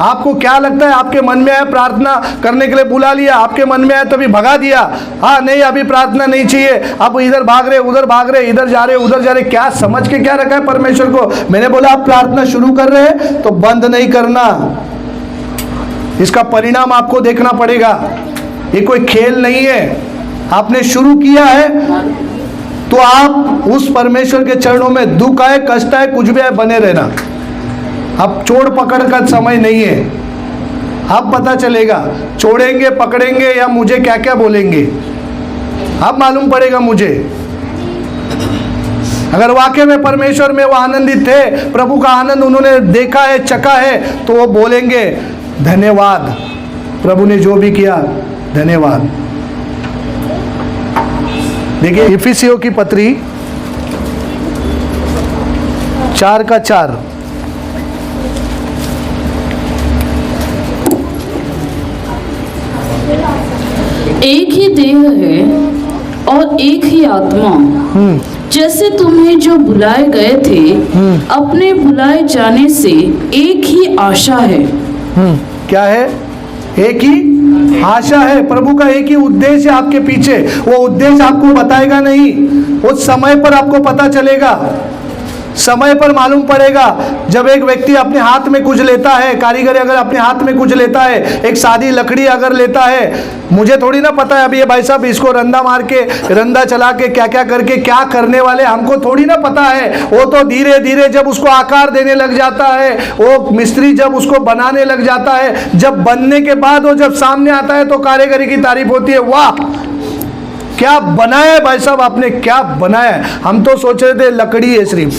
आपको क्या लगता है, आपके मन में आया प्रार्थना करने के लिए बुला लिया, आपके मन में आया तभी भगा दिया, हाँ नहीं अभी प्रार्थना नहीं चाहिए, आप इधर भाग रहे उधर भाग रहे, इधर जा रहे उधर जा रहे, क्या समझ के क्या रखा है परमेश्वर को। मैंने बोला आप प्रार्थना शुरू कर रहे हैं तो बंद नहीं करना, इसका परिणाम आपको देखना पड़ेगा। ये कोई खेल नहीं है, आपने शुरू किया है तो आप उस परमेश्वर के चरणों में दुख आए कष्ट आए कुछ भी आए बने रहना। अब छोड़ पकड़ का समय नहीं है, अब पता चलेगा छोड़ेंगे पकड़ेंगे या मुझे क्या क्या बोलेंगे, अब मालूम पड़ेगा मुझे। अगर वाकई में परमेश्वर में वो आनंदित थे, प्रभु का आनंद उन्होंने देखा है चखा है, तो वो बोलेंगे धन्यवाद, प्रभु ने जो भी किया धन्यवाद। देखिए इफिसियों की पत्री 4:4, एक ही देह है और एक ही आत्मा, जैसे तुम्हें जो बुलाए गए थे अपने बुलाए जाने से एक ही आशा है। क्या है? एक ही आशा है, प्रभु का एक ही उद्देश्य है आपके पीछे। वो उद्देश्य आपको बताएगा नहीं, उस समय पर आपको पता चलेगा, समय पर मालूम पड़ेगा। जब एक व्यक्ति अपने हाथ में कुछ लेता है, कारीगर अगर अपने हाथ में कुछ लेता है, एक सादी लकड़ी अगर लेता है, मुझे थोड़ी ना पता है अभी ये भाई साहब इसको रंदा मार के रंदा चला के क्या क्या करके क्या करने वाले, हमको थोड़ी ना पता है। वो तो धीरे धीरे जब उसको आकार देने लग जाता है, वो मिस्त्री जब उसको बनाने लग जाता है, जब बनने के बाद वो जब सामने आता है तो कारीगरी की तारीफ होती है, वाह क्या बनाया है भाई साहब आपने, क्या बनाया है। हम तो सोच रहे थे लकड़ी है सिर्फ,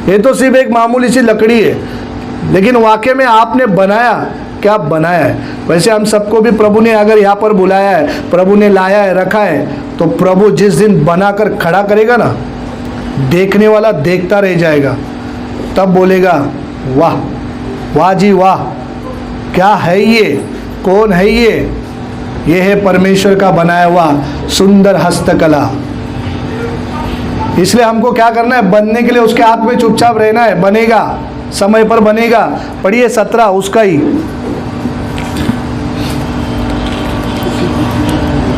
ये तो सिर्फ एक मामूली सी लकड़ी है, लेकिन वाकई में आपने बनाया, क्या बनाया है। वैसे हम सबको भी प्रभु ने अगर यहाँ पर बुलाया है, प्रभु ने लाया है रखा है, तो प्रभु जिस दिन बनाकर खड़ा करेगा ना, देखने वाला देखता रह जाएगा, तब बोलेगा वाह वाह जी वाह, क्या है ये, कौन है ये है परमेश्वर का बनाया हुआ सुंदर हस्तकला। इसलिए हमको क्या करना है, बनने के लिए उसके हाथ में चुपचाप रहना है, बनेगा समय पर बनेगा। पढ़िए 17 उसका ही,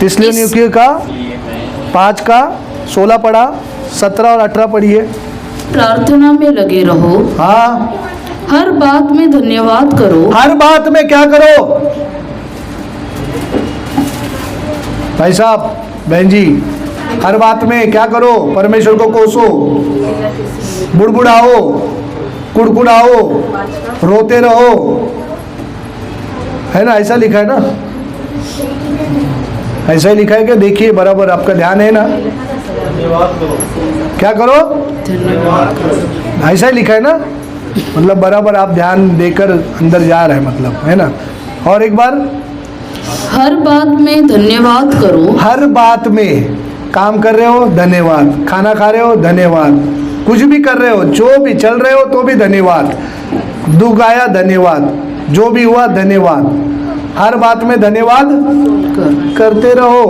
थिस्सलुनीकियों का 5:16 पढ़ा, 17 और 18 पढ़िए। प्रार्थना में लगे रहो, हाँ हर बात में धन्यवाद करो। हर बात में क्या करो भाई साहब बहन जी, हर बात में क्या करो, परमेश्वर को कोसो, बुड़बुड़ाओ, कुड़कुड़ाओ, रोते रहो, है ना, ऐसा लिखा है ना, ऐसा ही लिखा है क्या, देखिए बराबर आपका ध्यान है ना, क्या करो, ऐसा ही लिखा है ना, मतलब बराबर आप ध्यान देकर अंदर जा रहे हैं, मतलब है ना। और एक बार, हर बात में धन्यवाद करो। हर बात में, काम कर रहे हो धन्यवाद, खाना खा रहे हो धन्यवाद, कुछ भी कर रहे हो, जो भी चल रहे हो तो भी धन्यवाद, दुख आया धन्यवाद, जो भी हुआ धन्यवाद, हर बात में धन्यवाद करते रहो।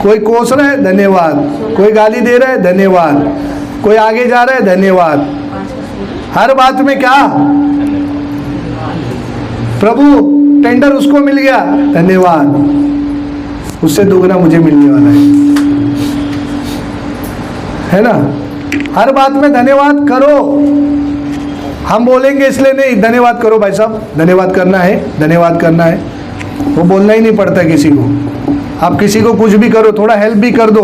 कोई कोस रहा है धन्यवाद, कोई गाली दे रहा है धन्यवाद, कोई आगे जा रहा है धन्यवाद, हर बात में क्या, प्रभु टेंडर उसको मिल गया धन्यवाद, उससे दुगना मुझे मिलने वाला है ना। हर बात में धन्यवाद करो, हम बोलेंगे इसलिए नहीं, धन्यवाद करो भाई साहब, धन्यवाद करना है, धन्यवाद करना है, वो बोलना ही नहीं पड़ता किसी को। आप किसी को कुछ भी करो, थोड़ा हेल्प भी कर दो,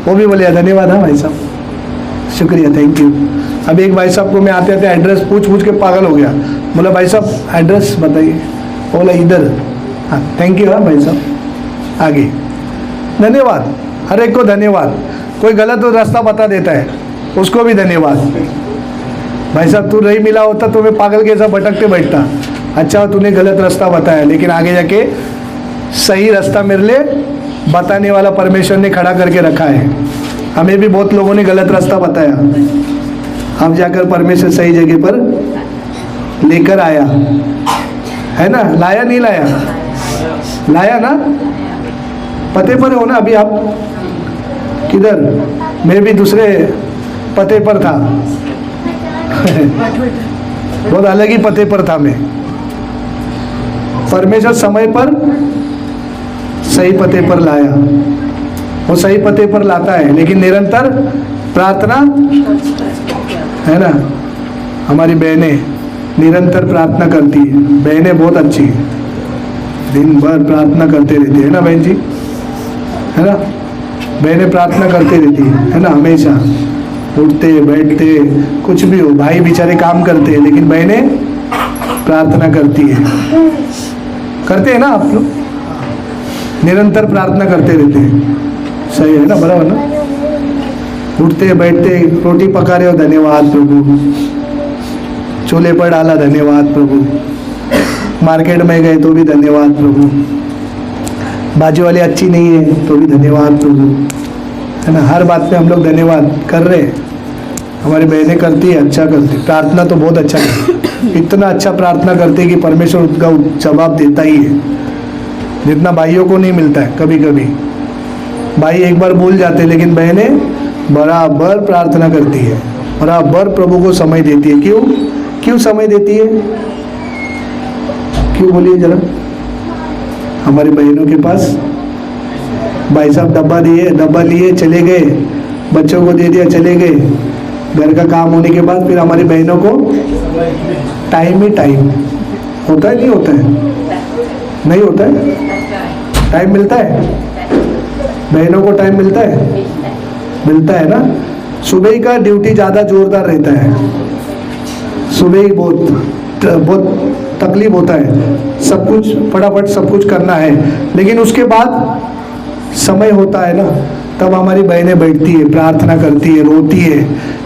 वो भी बोले धन्यवाद, हाँ भाई साहब शुक्रिया थैंक यू। अब एक भाई साहब को मैं आते आते एड्रेस पूछ के पागल हो गया, बोला भाई साहब एड्रेस बताइए, बोला इधर, हाँ थैंक यू, हाँ भाई साहब आगे, धन्यवाद, हर एक को धन्यवाद। कोई गलत रास्ता बता देता है उसको भी धन्यवाद, भाई साहब तू नहीं मिला होता तो मैं पागल के ऐसा भटकते बैठता, अच्छा तूने गलत रास्ता बताया, लेकिन आगे जाके सही रास्ता मेरे लिए बताने वाला परमेश्वर ने खड़ा करके रखा है। हमें भी बहुत लोगों ने गलत रास्ता बताया, अब जाकर परमेश्वर सही जगह पर लेकर आया है ना। लाया नहीं लाया? लाया ना। पते पर हो ना अभी आप? किधर? मैं भी दूसरे पते पर था बहुत अलग ही पते पर था मैं। परमेश्वर समय पर सही पते पर लाया, वो सही पते पर लाता है, लेकिन निरंतर प्रार्थना है ना। हमारी बहनें निरंतर प्रार्थना करती है, बहनें बहुत अच्छी है, दिन भर प्रार्थना करते रहती है ना बहन जी, है ना। बहनें प्रार्थना करते रहती है ना, हमेशा उठते बैठते कुछ भी हो। भाई बेचारे काम करते हैं, लेकिन बहनें प्रार्थना करती है। करते हैं ना आप लोग? निरंतर प्रार्थना करते रहते हैं, सही है ना, बराबर ना। उठते बैठते, रोटी पका रहे हो, धन्यवाद प्रभु। चूल्हे पर डाला, धन्यवाद प्रभु। मार्केट में गए तो भी धन्यवाद प्रभु। बाजू वाली अच्छी नहीं है तो भी धन्यवाद प्रभु, है ना। हर बात पे हम लोग धन्यवाद कर रहे हैं। हमारी बहनें करती है, अच्छा करती। प्रार्थना तो बहुत अच्छा करती, इतना अच्छा प्रार्थना करती है कि परमेश्वर उसका जवाब देता ही है, जितना भाइयों को नहीं मिलता है। कभी कभी भाई एक बार भूल जाते हैं, लेकिन बहनें बराबर प्रार्थना करती है, बराबर प्रभु को समय देती है। क्यों क्यों समय देती है? क्यों बोलिए जरा। हमारी बहनों के पास भाई साहब डब्बा लिए चले गए, बच्चों को दे दिया चले गए, घर का काम होने के बाद फिर हमारी बहनों को टाइम ही टाइम होता है, नहीं होता है? नहीं होता है? टाइम मिलता है? बहनों को टाइम मिलता है? मिलता है ना। सुबह का ड्यूटी ज़्यादा जोरदार रहता है, सुबह ही बहुत तकलीफ होता है, सब कुछ फटाफट सब कुछ करना है। लेकिन उसके बाद समय होता है ना, तब हमारी बहनें बैठती है, प्रार्थना करती है, रोती है,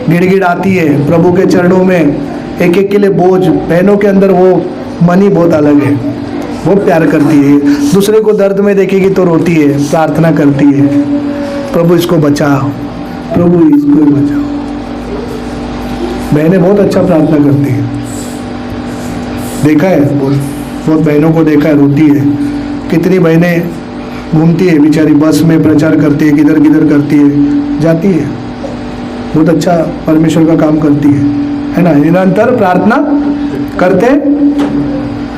गिड़गिड़ाती है प्रभु के चरणों में, एक एक के लिए बोझ। बहनों के अंदर वो मन ही बहुत अलग है, बहुत प्यार करती है। दूसरे को दर्द में देखेगी तो रोती है, प्रार्थना करती है, प्रभु इसको बचाओ, प्रभु इसको बचाओ। बहनें बहुत अच्छा प्रार्थना करती है, देखा है, बहुत बहनों को देखा है, रोती है। कितनी बहनें घूमती है बेचारी, बस में प्रचार करती है, किधर किधर करती है, जाती है, बहुत अच्छा परमेश्वर का काम करती है ना। निरंतर प्रार्थना करते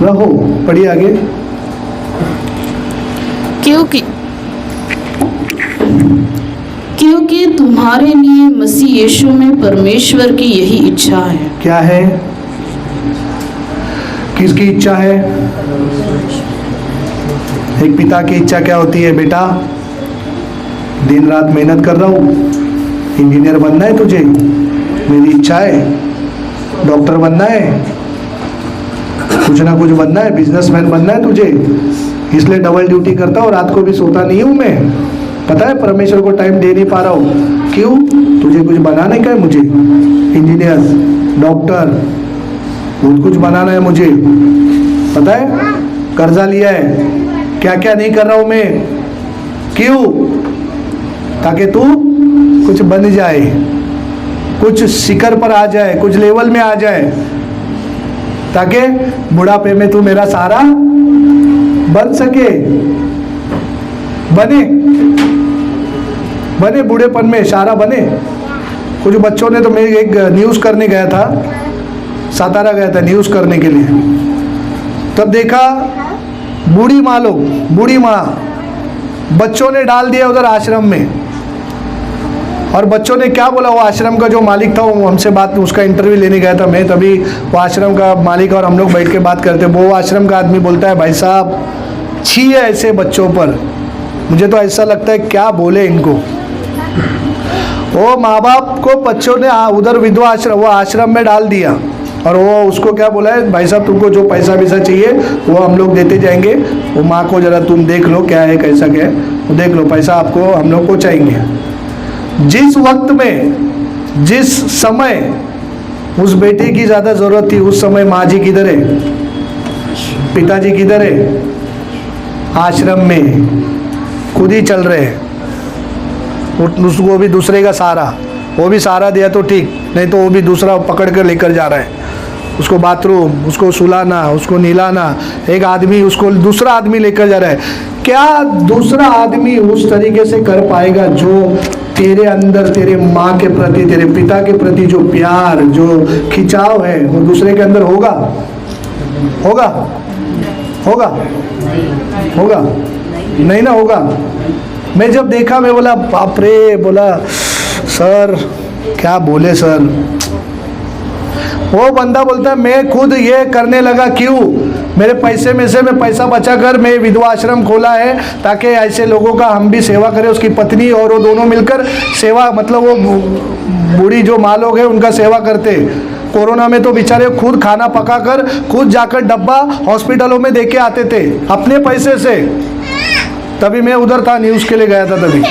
रहो। पढ़िए आगे। क्योंकि तुम्हारे लिए मसीह यीशु में परमेश्वर की यही इच्छा है। क्या है? किसकी इच्छा है? एक पिता की इच्छा क्या होती है? बेटा दिन रात मेहनत कर रहा हूँ, इंजीनियर बनना है तुझे, मेरी इच्छा है, डॉक्टर बनना है, कुछ ना कुछ बनना है, बिजनेसमैन बनना है तुझे, इसलिए डबल ड्यूटी करता हूँ, रात को भी सोता नहीं हूँ मैं। पता है परमेश्वर को टाइम दे नहीं पा रहा हूँ, क्यों? तुझे कुछ बनाने का है मुझे, इंजीनियर, डॉक्टर, बहुत कुछ बनाना है मुझे, पता है, कर्जा लिया है, क्या क्या नहीं कर रहा हूँ मैं, क्यों? ताकि तू कुछ बन जाए, कुछ शिखर पर आ जाए, कुछ लेवल में आ जाए, ताकि बुढ़ापे में तू मेरा सहारा बन सके। बने बूढ़ेपन में सहारा बने। कुछ बच्चों ने तो, मैं एक न्यूज़ करने गया था, सातारा गया था न्यूज़ करने के लिए, तब देखा बूढ़ी माँ बच्चों ने डाल दिया उधर आश्रम में। और बच्चों ने क्या बोला, वो आश्रम का जो मालिक था वो हमसे बात, उसका इंटरव्यू लेने गया था मैं, तभी वो आश्रम का मालिक और हम लोग बैठ के बात करते, वो आश्रम का आदमी बोलता है, भाई साहब छी है ऐसे बच्चों पर, मुझे तो ऐसा लगता है क्या बोले इनको। वो माँ बाप को बच्चों ने उधर विधवा आश्रम, वो आश्रम में डाल दिया, और वो उसको क्या बोला है, भाई साहब तुमको जो पैसा चाहिए वो हम लोग देते जाएंगे, वो माँ को ज़रा तुम देख लो क्या है कैसा क्या है, वो देख लो, पैसा आपको हम लोग पहुँचाएंगे। जिस वक्त में, जिस समय उस बेटे की ज़्यादा ज़रूरत थी, उस समय माँ जी किधर है? पिताजी किधर है? आश्रम में, खुद ही चल रहे हैं। उसको भी दूसरे का सहारा, वो भी सहारा दिया तो ठीक, नहीं तो वो भी दूसरा पकड़ कर लेकर जा रहा है। उसको बाथरूम, उसको सुलाना, उसको नहलाना, एक आदमी उसको दूसरा आदमी लेकर जा रहा है। क्या दूसरा आदमी उस तरीके से कर पाएगा जो तेरे अंदर, तेरे माँ के प्रति, तेरे पिता के प्रति जो प्यार, जो खिंचाव है, वो दूसरे के अंदर होगा? होगा? होगा? होगा? नहीं ना होगा। मैं जब देखा, मैं बोला बाप रे, बोला सर क्या बोले सर। वो बंदा बोलता है मैं खुद ये करने लगा, क्यों? मेरे पैसे में से मैं पैसा बचा कर मैं विधवा आश्रम खोला है ताकि ऐसे लोगों का हम भी सेवा करें। उसकी पत्नी और वो दोनों मिलकर सेवा, मतलब वो बूढ़ी जो माँ लोग हैं उनका सेवा करते। कोरोना में तो बेचारे खुद खाना पकाकर, खुद जाकर डब्बा हॉस्पिटलों में दे के आते थे अपने पैसे से। तभी मैं उधर था, न्यूज़ के लिए गया था, तभी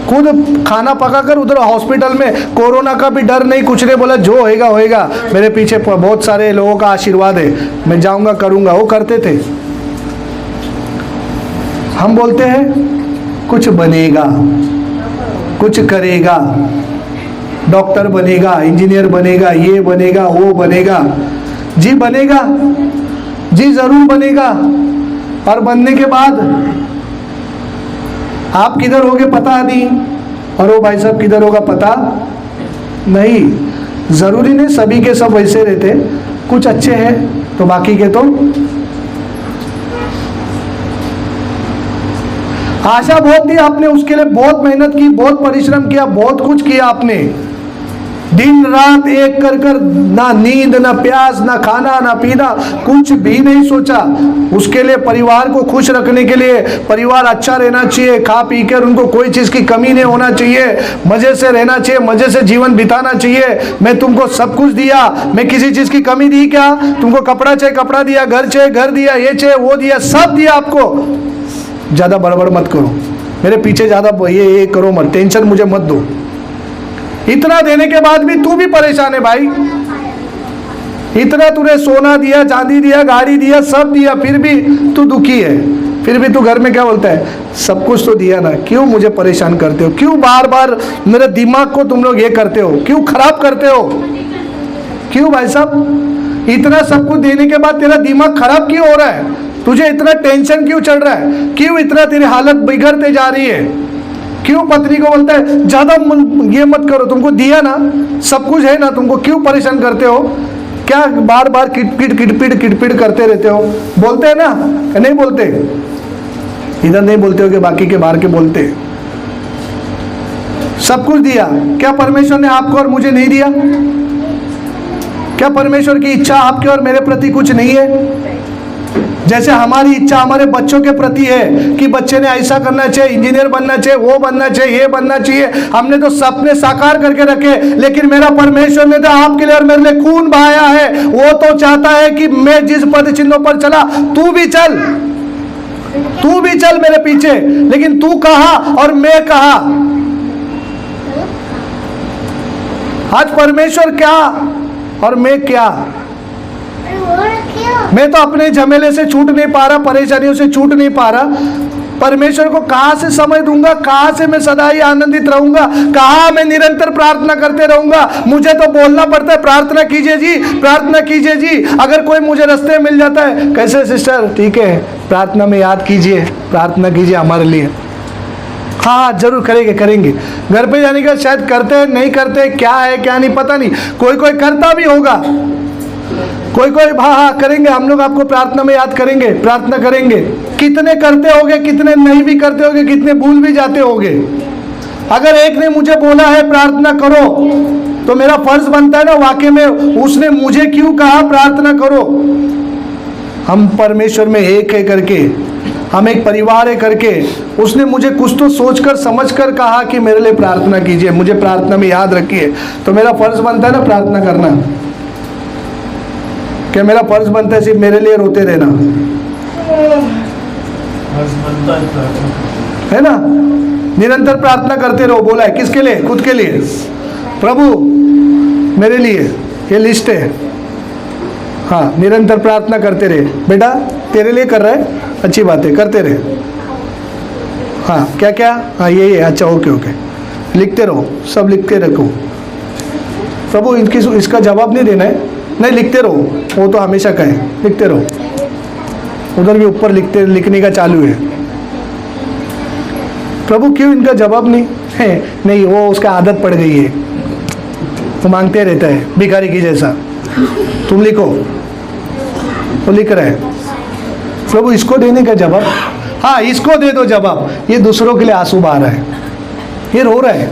खुद खाना पकाकर उधर हॉस्पिटल में, कोरोना का भी डर नहीं, कुछ नहीं, बोला जो होएगा होएगा, मेरे पीछे बहुत सारे लोगों का आशीर्वाद है, मैं जाऊंगा करूंगा। वो करते थे। हम बोलते हैं कुछ बनेगा, कुछ करेगा, डॉक्टर बनेगा, इंजीनियर बनेगा, ये बनेगा, वो बनेगा। जी बनेगा, जी जरूर बनेगा। और बनने के बाद आप किधर होगे पता नहीं, और वो भाई साहब किधर होगा पता नहीं। जरूरी नहीं सभी के सब वैसे रहते, कुछ अच्छे हैं तो बाकी के तो। आशा बहुत थी आपने, उसके लिए बहुत मेहनत की, बहुत परिश्रम किया, बहुत कुछ किया आपने, दिन रात एक कर कर, ना नींद, ना प्यास, ना खाना, ना पीना, कुछ भी नहीं सोचा। उसके लिए, परिवार को खुश रखने के लिए, परिवार अच्छा रहना चाहिए, खा पी कर उनको कोई चीज़ की कमी नहीं होना चाहिए, मज़े से रहना चाहिए, मज़े से जीवन बिताना चाहिए। मैं तुमको सब कुछ दिया, मैं किसी चीज़ की कमी दी क्या? तुमको कपड़ा चाहिए कपड़ा दिया, घर चाहिए घर दिया, ये चाहिए वो दिया, सब दिया आपको। ज़्यादा बड़बड़ मत करो, मेरे पीछे ज़्यादा ये करो मत, टेंशन मुझे मत दो। इतना देने के बाद भी तू भी परेशान है भाई। इतना तूने सोना दिया, चांदी दिया, गाड़ी दिया, सब दिया, फिर भी तू दुखी है। फिर भी तू घर में क्या बोलता है? सब कुछ तो दिया ना, क्यों मुझे परेशान करते हो? क्यों बार बार मेरे दिमाग को तुम लोग ये करते हो? क्यों खराब करते हो? क्यों भाई साहब? इतना सब कुछ देने के बाद तेरा दिमाग खराब क्यों हो रहा है? तुझे इतना टेंशन क्यों चढ़ रहा है? क्यों इतना तेरी हालत बिगड़ते जा रही है? क्यों पत्नी को बोलता है ज्यादा ये मत करो, तुमको दिया ना, सब कुछ है ना, तुमको क्यों परेशान करते हो? क्या बार बार किटपिट करते रहते हो? बोलते हैं ना, नहीं बोलते? इधर नहीं बोलते हो कि बाकी के बाहर के बोलते? सब कुछ दिया, क्या परमेश्वर ने आपको और मुझे नहीं दिया? क्या परमेश्वर की इच्छा आपके और मेरे प्रति कुछ नहीं है? जैसे हमारी इच्छा हमारे बच्चों के प्रति है कि बच्चे ने ऐसा करना चाहिए, इंजीनियर बनना चाहिए, वो बनना चाहिए, ये बनना चाहिए, हमने तो सपने साकार करके रखे, लेकिन मेरा परमेश्वर ने तो आपके लिए और मेरे लिए खून बहाया है। वो तो चाहता है कि मैं जिस पद चिन्हों पर चला, तू भी चल, तू भी चल मेरे पीछे। लेकिन तू कहा और मैं कहा? आज परमेश्वर क्या और मैं क्या? मैं तो अपने झमेले से छूट नहीं पा रहा, परेशानियों से छूट नहीं पा रहा। परमेश्वर को कहाँ से समय दूंगा? कहाँ से मैं सदा ही आनंदित रहूंगा? कहाँ मैं निरंतर प्रार्थना करते रहूंगा? मुझे तो बोलना पड़ता है प्रार्थना कीजिए जी, प्रार्थना कीजिए जी। अगर कोई मुझे रास्ते में मिल जाता है, कैसे सिस्टर, ठीक है, प्रार्थना में याद कीजिए, प्रार्थना कीजिए हमारे लिए। हाँ जरूर करेंगे। घर पे जाने का शायद करते हैं, नहीं करते, क्या है क्या नहीं पता नहीं, कोई कोई करता भी होगा, कोई हाँ करेंगे, हम लोग आपको प्रार्थना में याद करेंगे, प्रार्थना करेंगे। कितने करते होगे, कितने नहीं भी करते होगे, कितने भूल भी जाते होगे। अगर एक ने मुझे बोला है प्रार्थना करो, तो मेरा फर्ज बनता है ना, वाकई में उसने मुझे क्यों कहा प्रार्थना करो? हम परमेश्वर में एक है करके, हम एक परिवार है करके, उसने मुझे कुछ तो सोचकर समझकर कहा कि मेरे लिए प्रार्थना कीजिए, मुझे प्रार्थना में याद रखिए। तो मेरा फर्ज बनता है ना प्रार्थना करना। क्या मेरा फर्ज बनता है सिर्फ मेरे लिए रोते रहना? है ना? निरंतर प्रार्थना करते रहो। बोला है किसके लिए? खुद के लिए। प्रभु मेरे लिए, ये लिस्ट है, हाँ, निरंतर प्रार्थना करते रहे। बेटा तेरे लिए कर रहा है, अच्छी बात है, करते रहे। हाँ, क्या क्या, हाँ ये अच्छा, ओके ओके, लिखते रहो, सब लिखते रखो। प्रभु इसका जवाब नहीं देना है, नहीं लिखते रहो, वो तो हमेशा का है, लिखते रहो। उधर भी ऊपर लिखने का चालू है। प्रभु क्यों इनका जवाब नहीं है? नहीं, वो उसका आदत पड़ गई है, वो मांगते रहता है भिखारी की जैसा। तुम लिखो, वो लिख रहा है। प्रभु इसको देने का जवाब, हाँ इसको दे दो जवाब। ये दूसरों के लिए आंसू बहा रहा है, ये रो रहा है,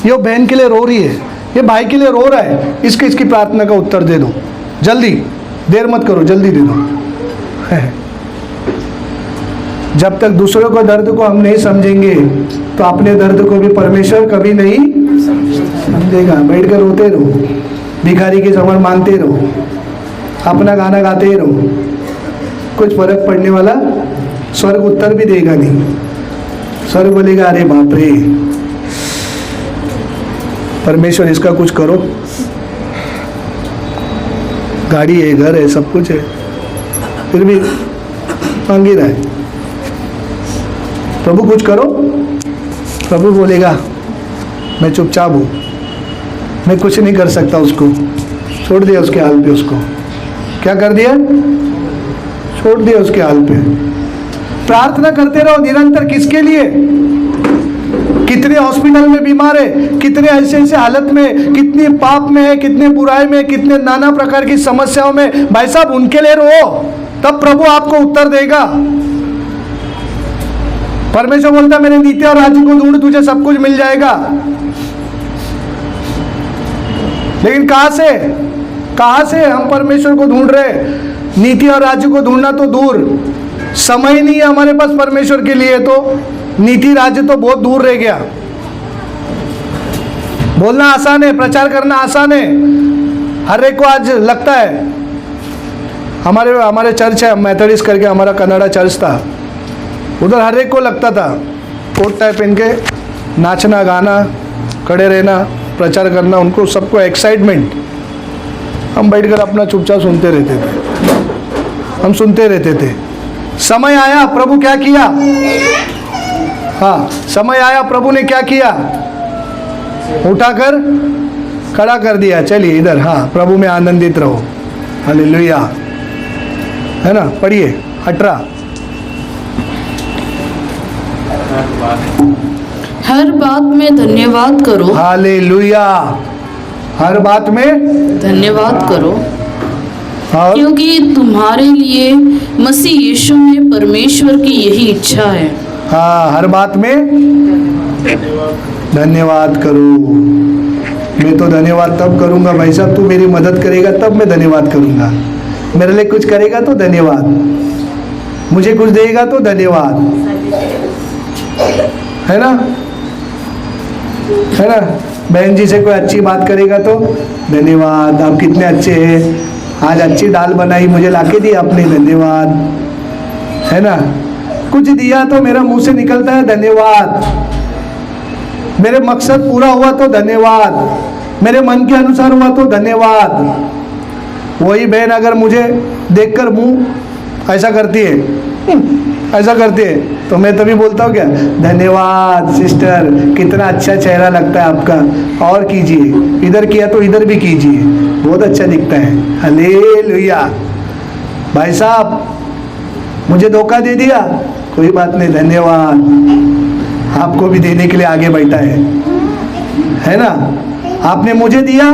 ये बहन के लिए रो रही है, ये भाई के लिए रो रहा है, इसकी प्रार्थना का उत्तर दे दो जल्दी, देर मत करो, जल्दी दे दो। जब तक दूसरों को दर्द को हम नहीं समझेंगे तो अपने दर्द को भी परमेश्वर कभी नहीं समझेगा। बैठ कर रोते रहो, भिखारी के समान मांगते रहो, अपना गाना गाते रहो, कुछ फर्क पड़ने वाला स्वर्ग उत्तर भी देगा नहीं। स्वर्ग बोलेगा अरे बाप रे, परमेश्वर इसका कुछ करो, गाड़ी है, घर है, सब कुछ है, फिर भी मांग ही रहा है। प्रभु कुछ करो। प्रभु बोलेगा मैं चुपचाप हूँ, मैं कुछ नहीं कर सकता। उसको छोड़ दिया उसके हाल पे। उसको क्या कर दिया? छोड़ दिया उसके हाल पे। प्रार्थना करते रहो निरंतर। किसके लिए? कितने हॉस्पिटल में बीमार है, कितने ऐसे हालत में, कितनी पाप में है, कितने बुराई में, कितने नाना प्रकार की समस्याओं में, भाई साहब उनके लिए रो, तब प्रभु आपको उत्तर देगा। परमेश्वर बोलता है मेरे नीति और राज्य को ढूंढ, तुझे सब कुछ मिल जाएगा। लेकिन कहां से हम परमेश्वर को ढूंढ रहे? नीति और राज्य को ढूंढना तो दूर, समय नहीं है हमारे पास परमेश्वर के लिए, तो नीति राज्य तो बहुत दूर रह गया। बोलना आसान है, प्रचार करना आसान है, हर एक को आज लगता है। हमारे चर्च है मैथोडिस्ट करके, हमारा कनाडा चर्च था, उधर हर एक को लगता था कोट टाइप पहन के नाचना, गाना, खड़े रहना, प्रचार करना, उनको सबको एक्साइटमेंट। हम बैठकर अपना चुपचाप सुनते रहते थे, हम सुनते रहते थे। समय आया, प्रभु क्या किया? हाँ, समय आया, प्रभु ने क्या किया? उठाकर खड़ा कर दिया, चलिए इधर। हाँ, प्रभु में आनंदित रहो, हालेलुया, है ना? पढ़िए 18। हर बात में धन्यवाद करो। हालेलुया, हर बात में धन्यवाद करो, और क्योंकि तुम्हारे लिए मसीह यीशु में परमेश्वर की यही इच्छा है। हाँ, हर बात में धन्यवाद करो। मैं तो धन्यवाद तब करूँगा भाई साहब, तू मेरी मदद करेगा तब मैं धन्यवाद करूँगा। मेरे लिए कुछ करेगा तो धन्यवाद, मुझे कुछ देगा तो धन्यवाद, है ना? है ना? बहन जी से कोई अच्छी बात करेगा तो धन्यवाद, आप कितने अच्छे हैं, आज अच्छी दाल बनाई मुझे लाके दी आपने, धन्यवाद, है ना? कुछ दिया तो मेरा मुंह से निकलता है धन्यवाद, मेरे मकसद पूरा हुआ तो धन्यवाद, मेरे मन के अनुसार हुआ तो धन्यवाद। वही बहन अगर मुझे देखकर मुंह ऐसा करती है, ऐसा करती है, तो मैं तभी बोलता हूँ क्या, धन्यवाद सिस्टर, कितना अच्छा चेहरा लगता है आपका, और कीजिए, इधर किया तो इधर भी कीजिए, बहुत अच्छा दिखता है, हालेलुया। भाई साहब मुझे धोखा दे दिया, कोई बात नहीं, धन्यवाद, आपको भी देने के लिए आगे बैठा है ना? आपने मुझे दिया,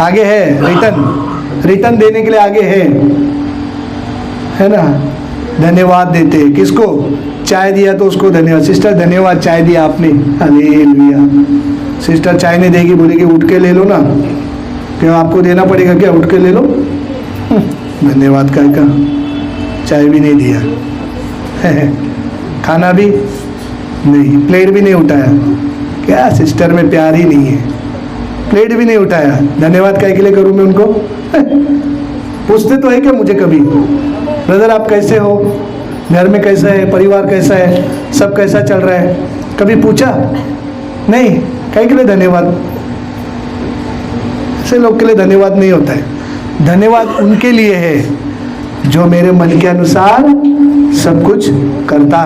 आगे है, रिटर्न देने के लिए आगे है ना? धन्यवाद देते हैं किसको? चाय दिया तो उसको धन्यवाद, सिस्टर धन्यवाद चाय दिया आपने, हालेलुया। सिस्टर चाय नहीं देगी, बोलेगी उठ के ले लो ना, क्यों आपको देना पड़ेगा क्या? उठ के ले लो, धन्यवाद का चाय भी नहीं दिया, खाना भी नहीं, प्लेट भी नहीं उठाया, क्या सिस्टर में प्यार ही नहीं है, प्लेट भी नहीं उठाया, धन्यवाद काय के लिए करूँ मैं उनको? पूछते तो है क्या मुझे कभी, ब्रदर आप कैसे हो, घर में कैसा है, परिवार कैसा है, सब कैसा चल रहा है, कभी पूछा नहीं? काय के लिए धन्यवाद? ऐसे लोग के लिए धन्यवाद नहीं होता है। धन्यवाद उनके लिए है जो मेरे मन के अनुसार सब कुछ करता है।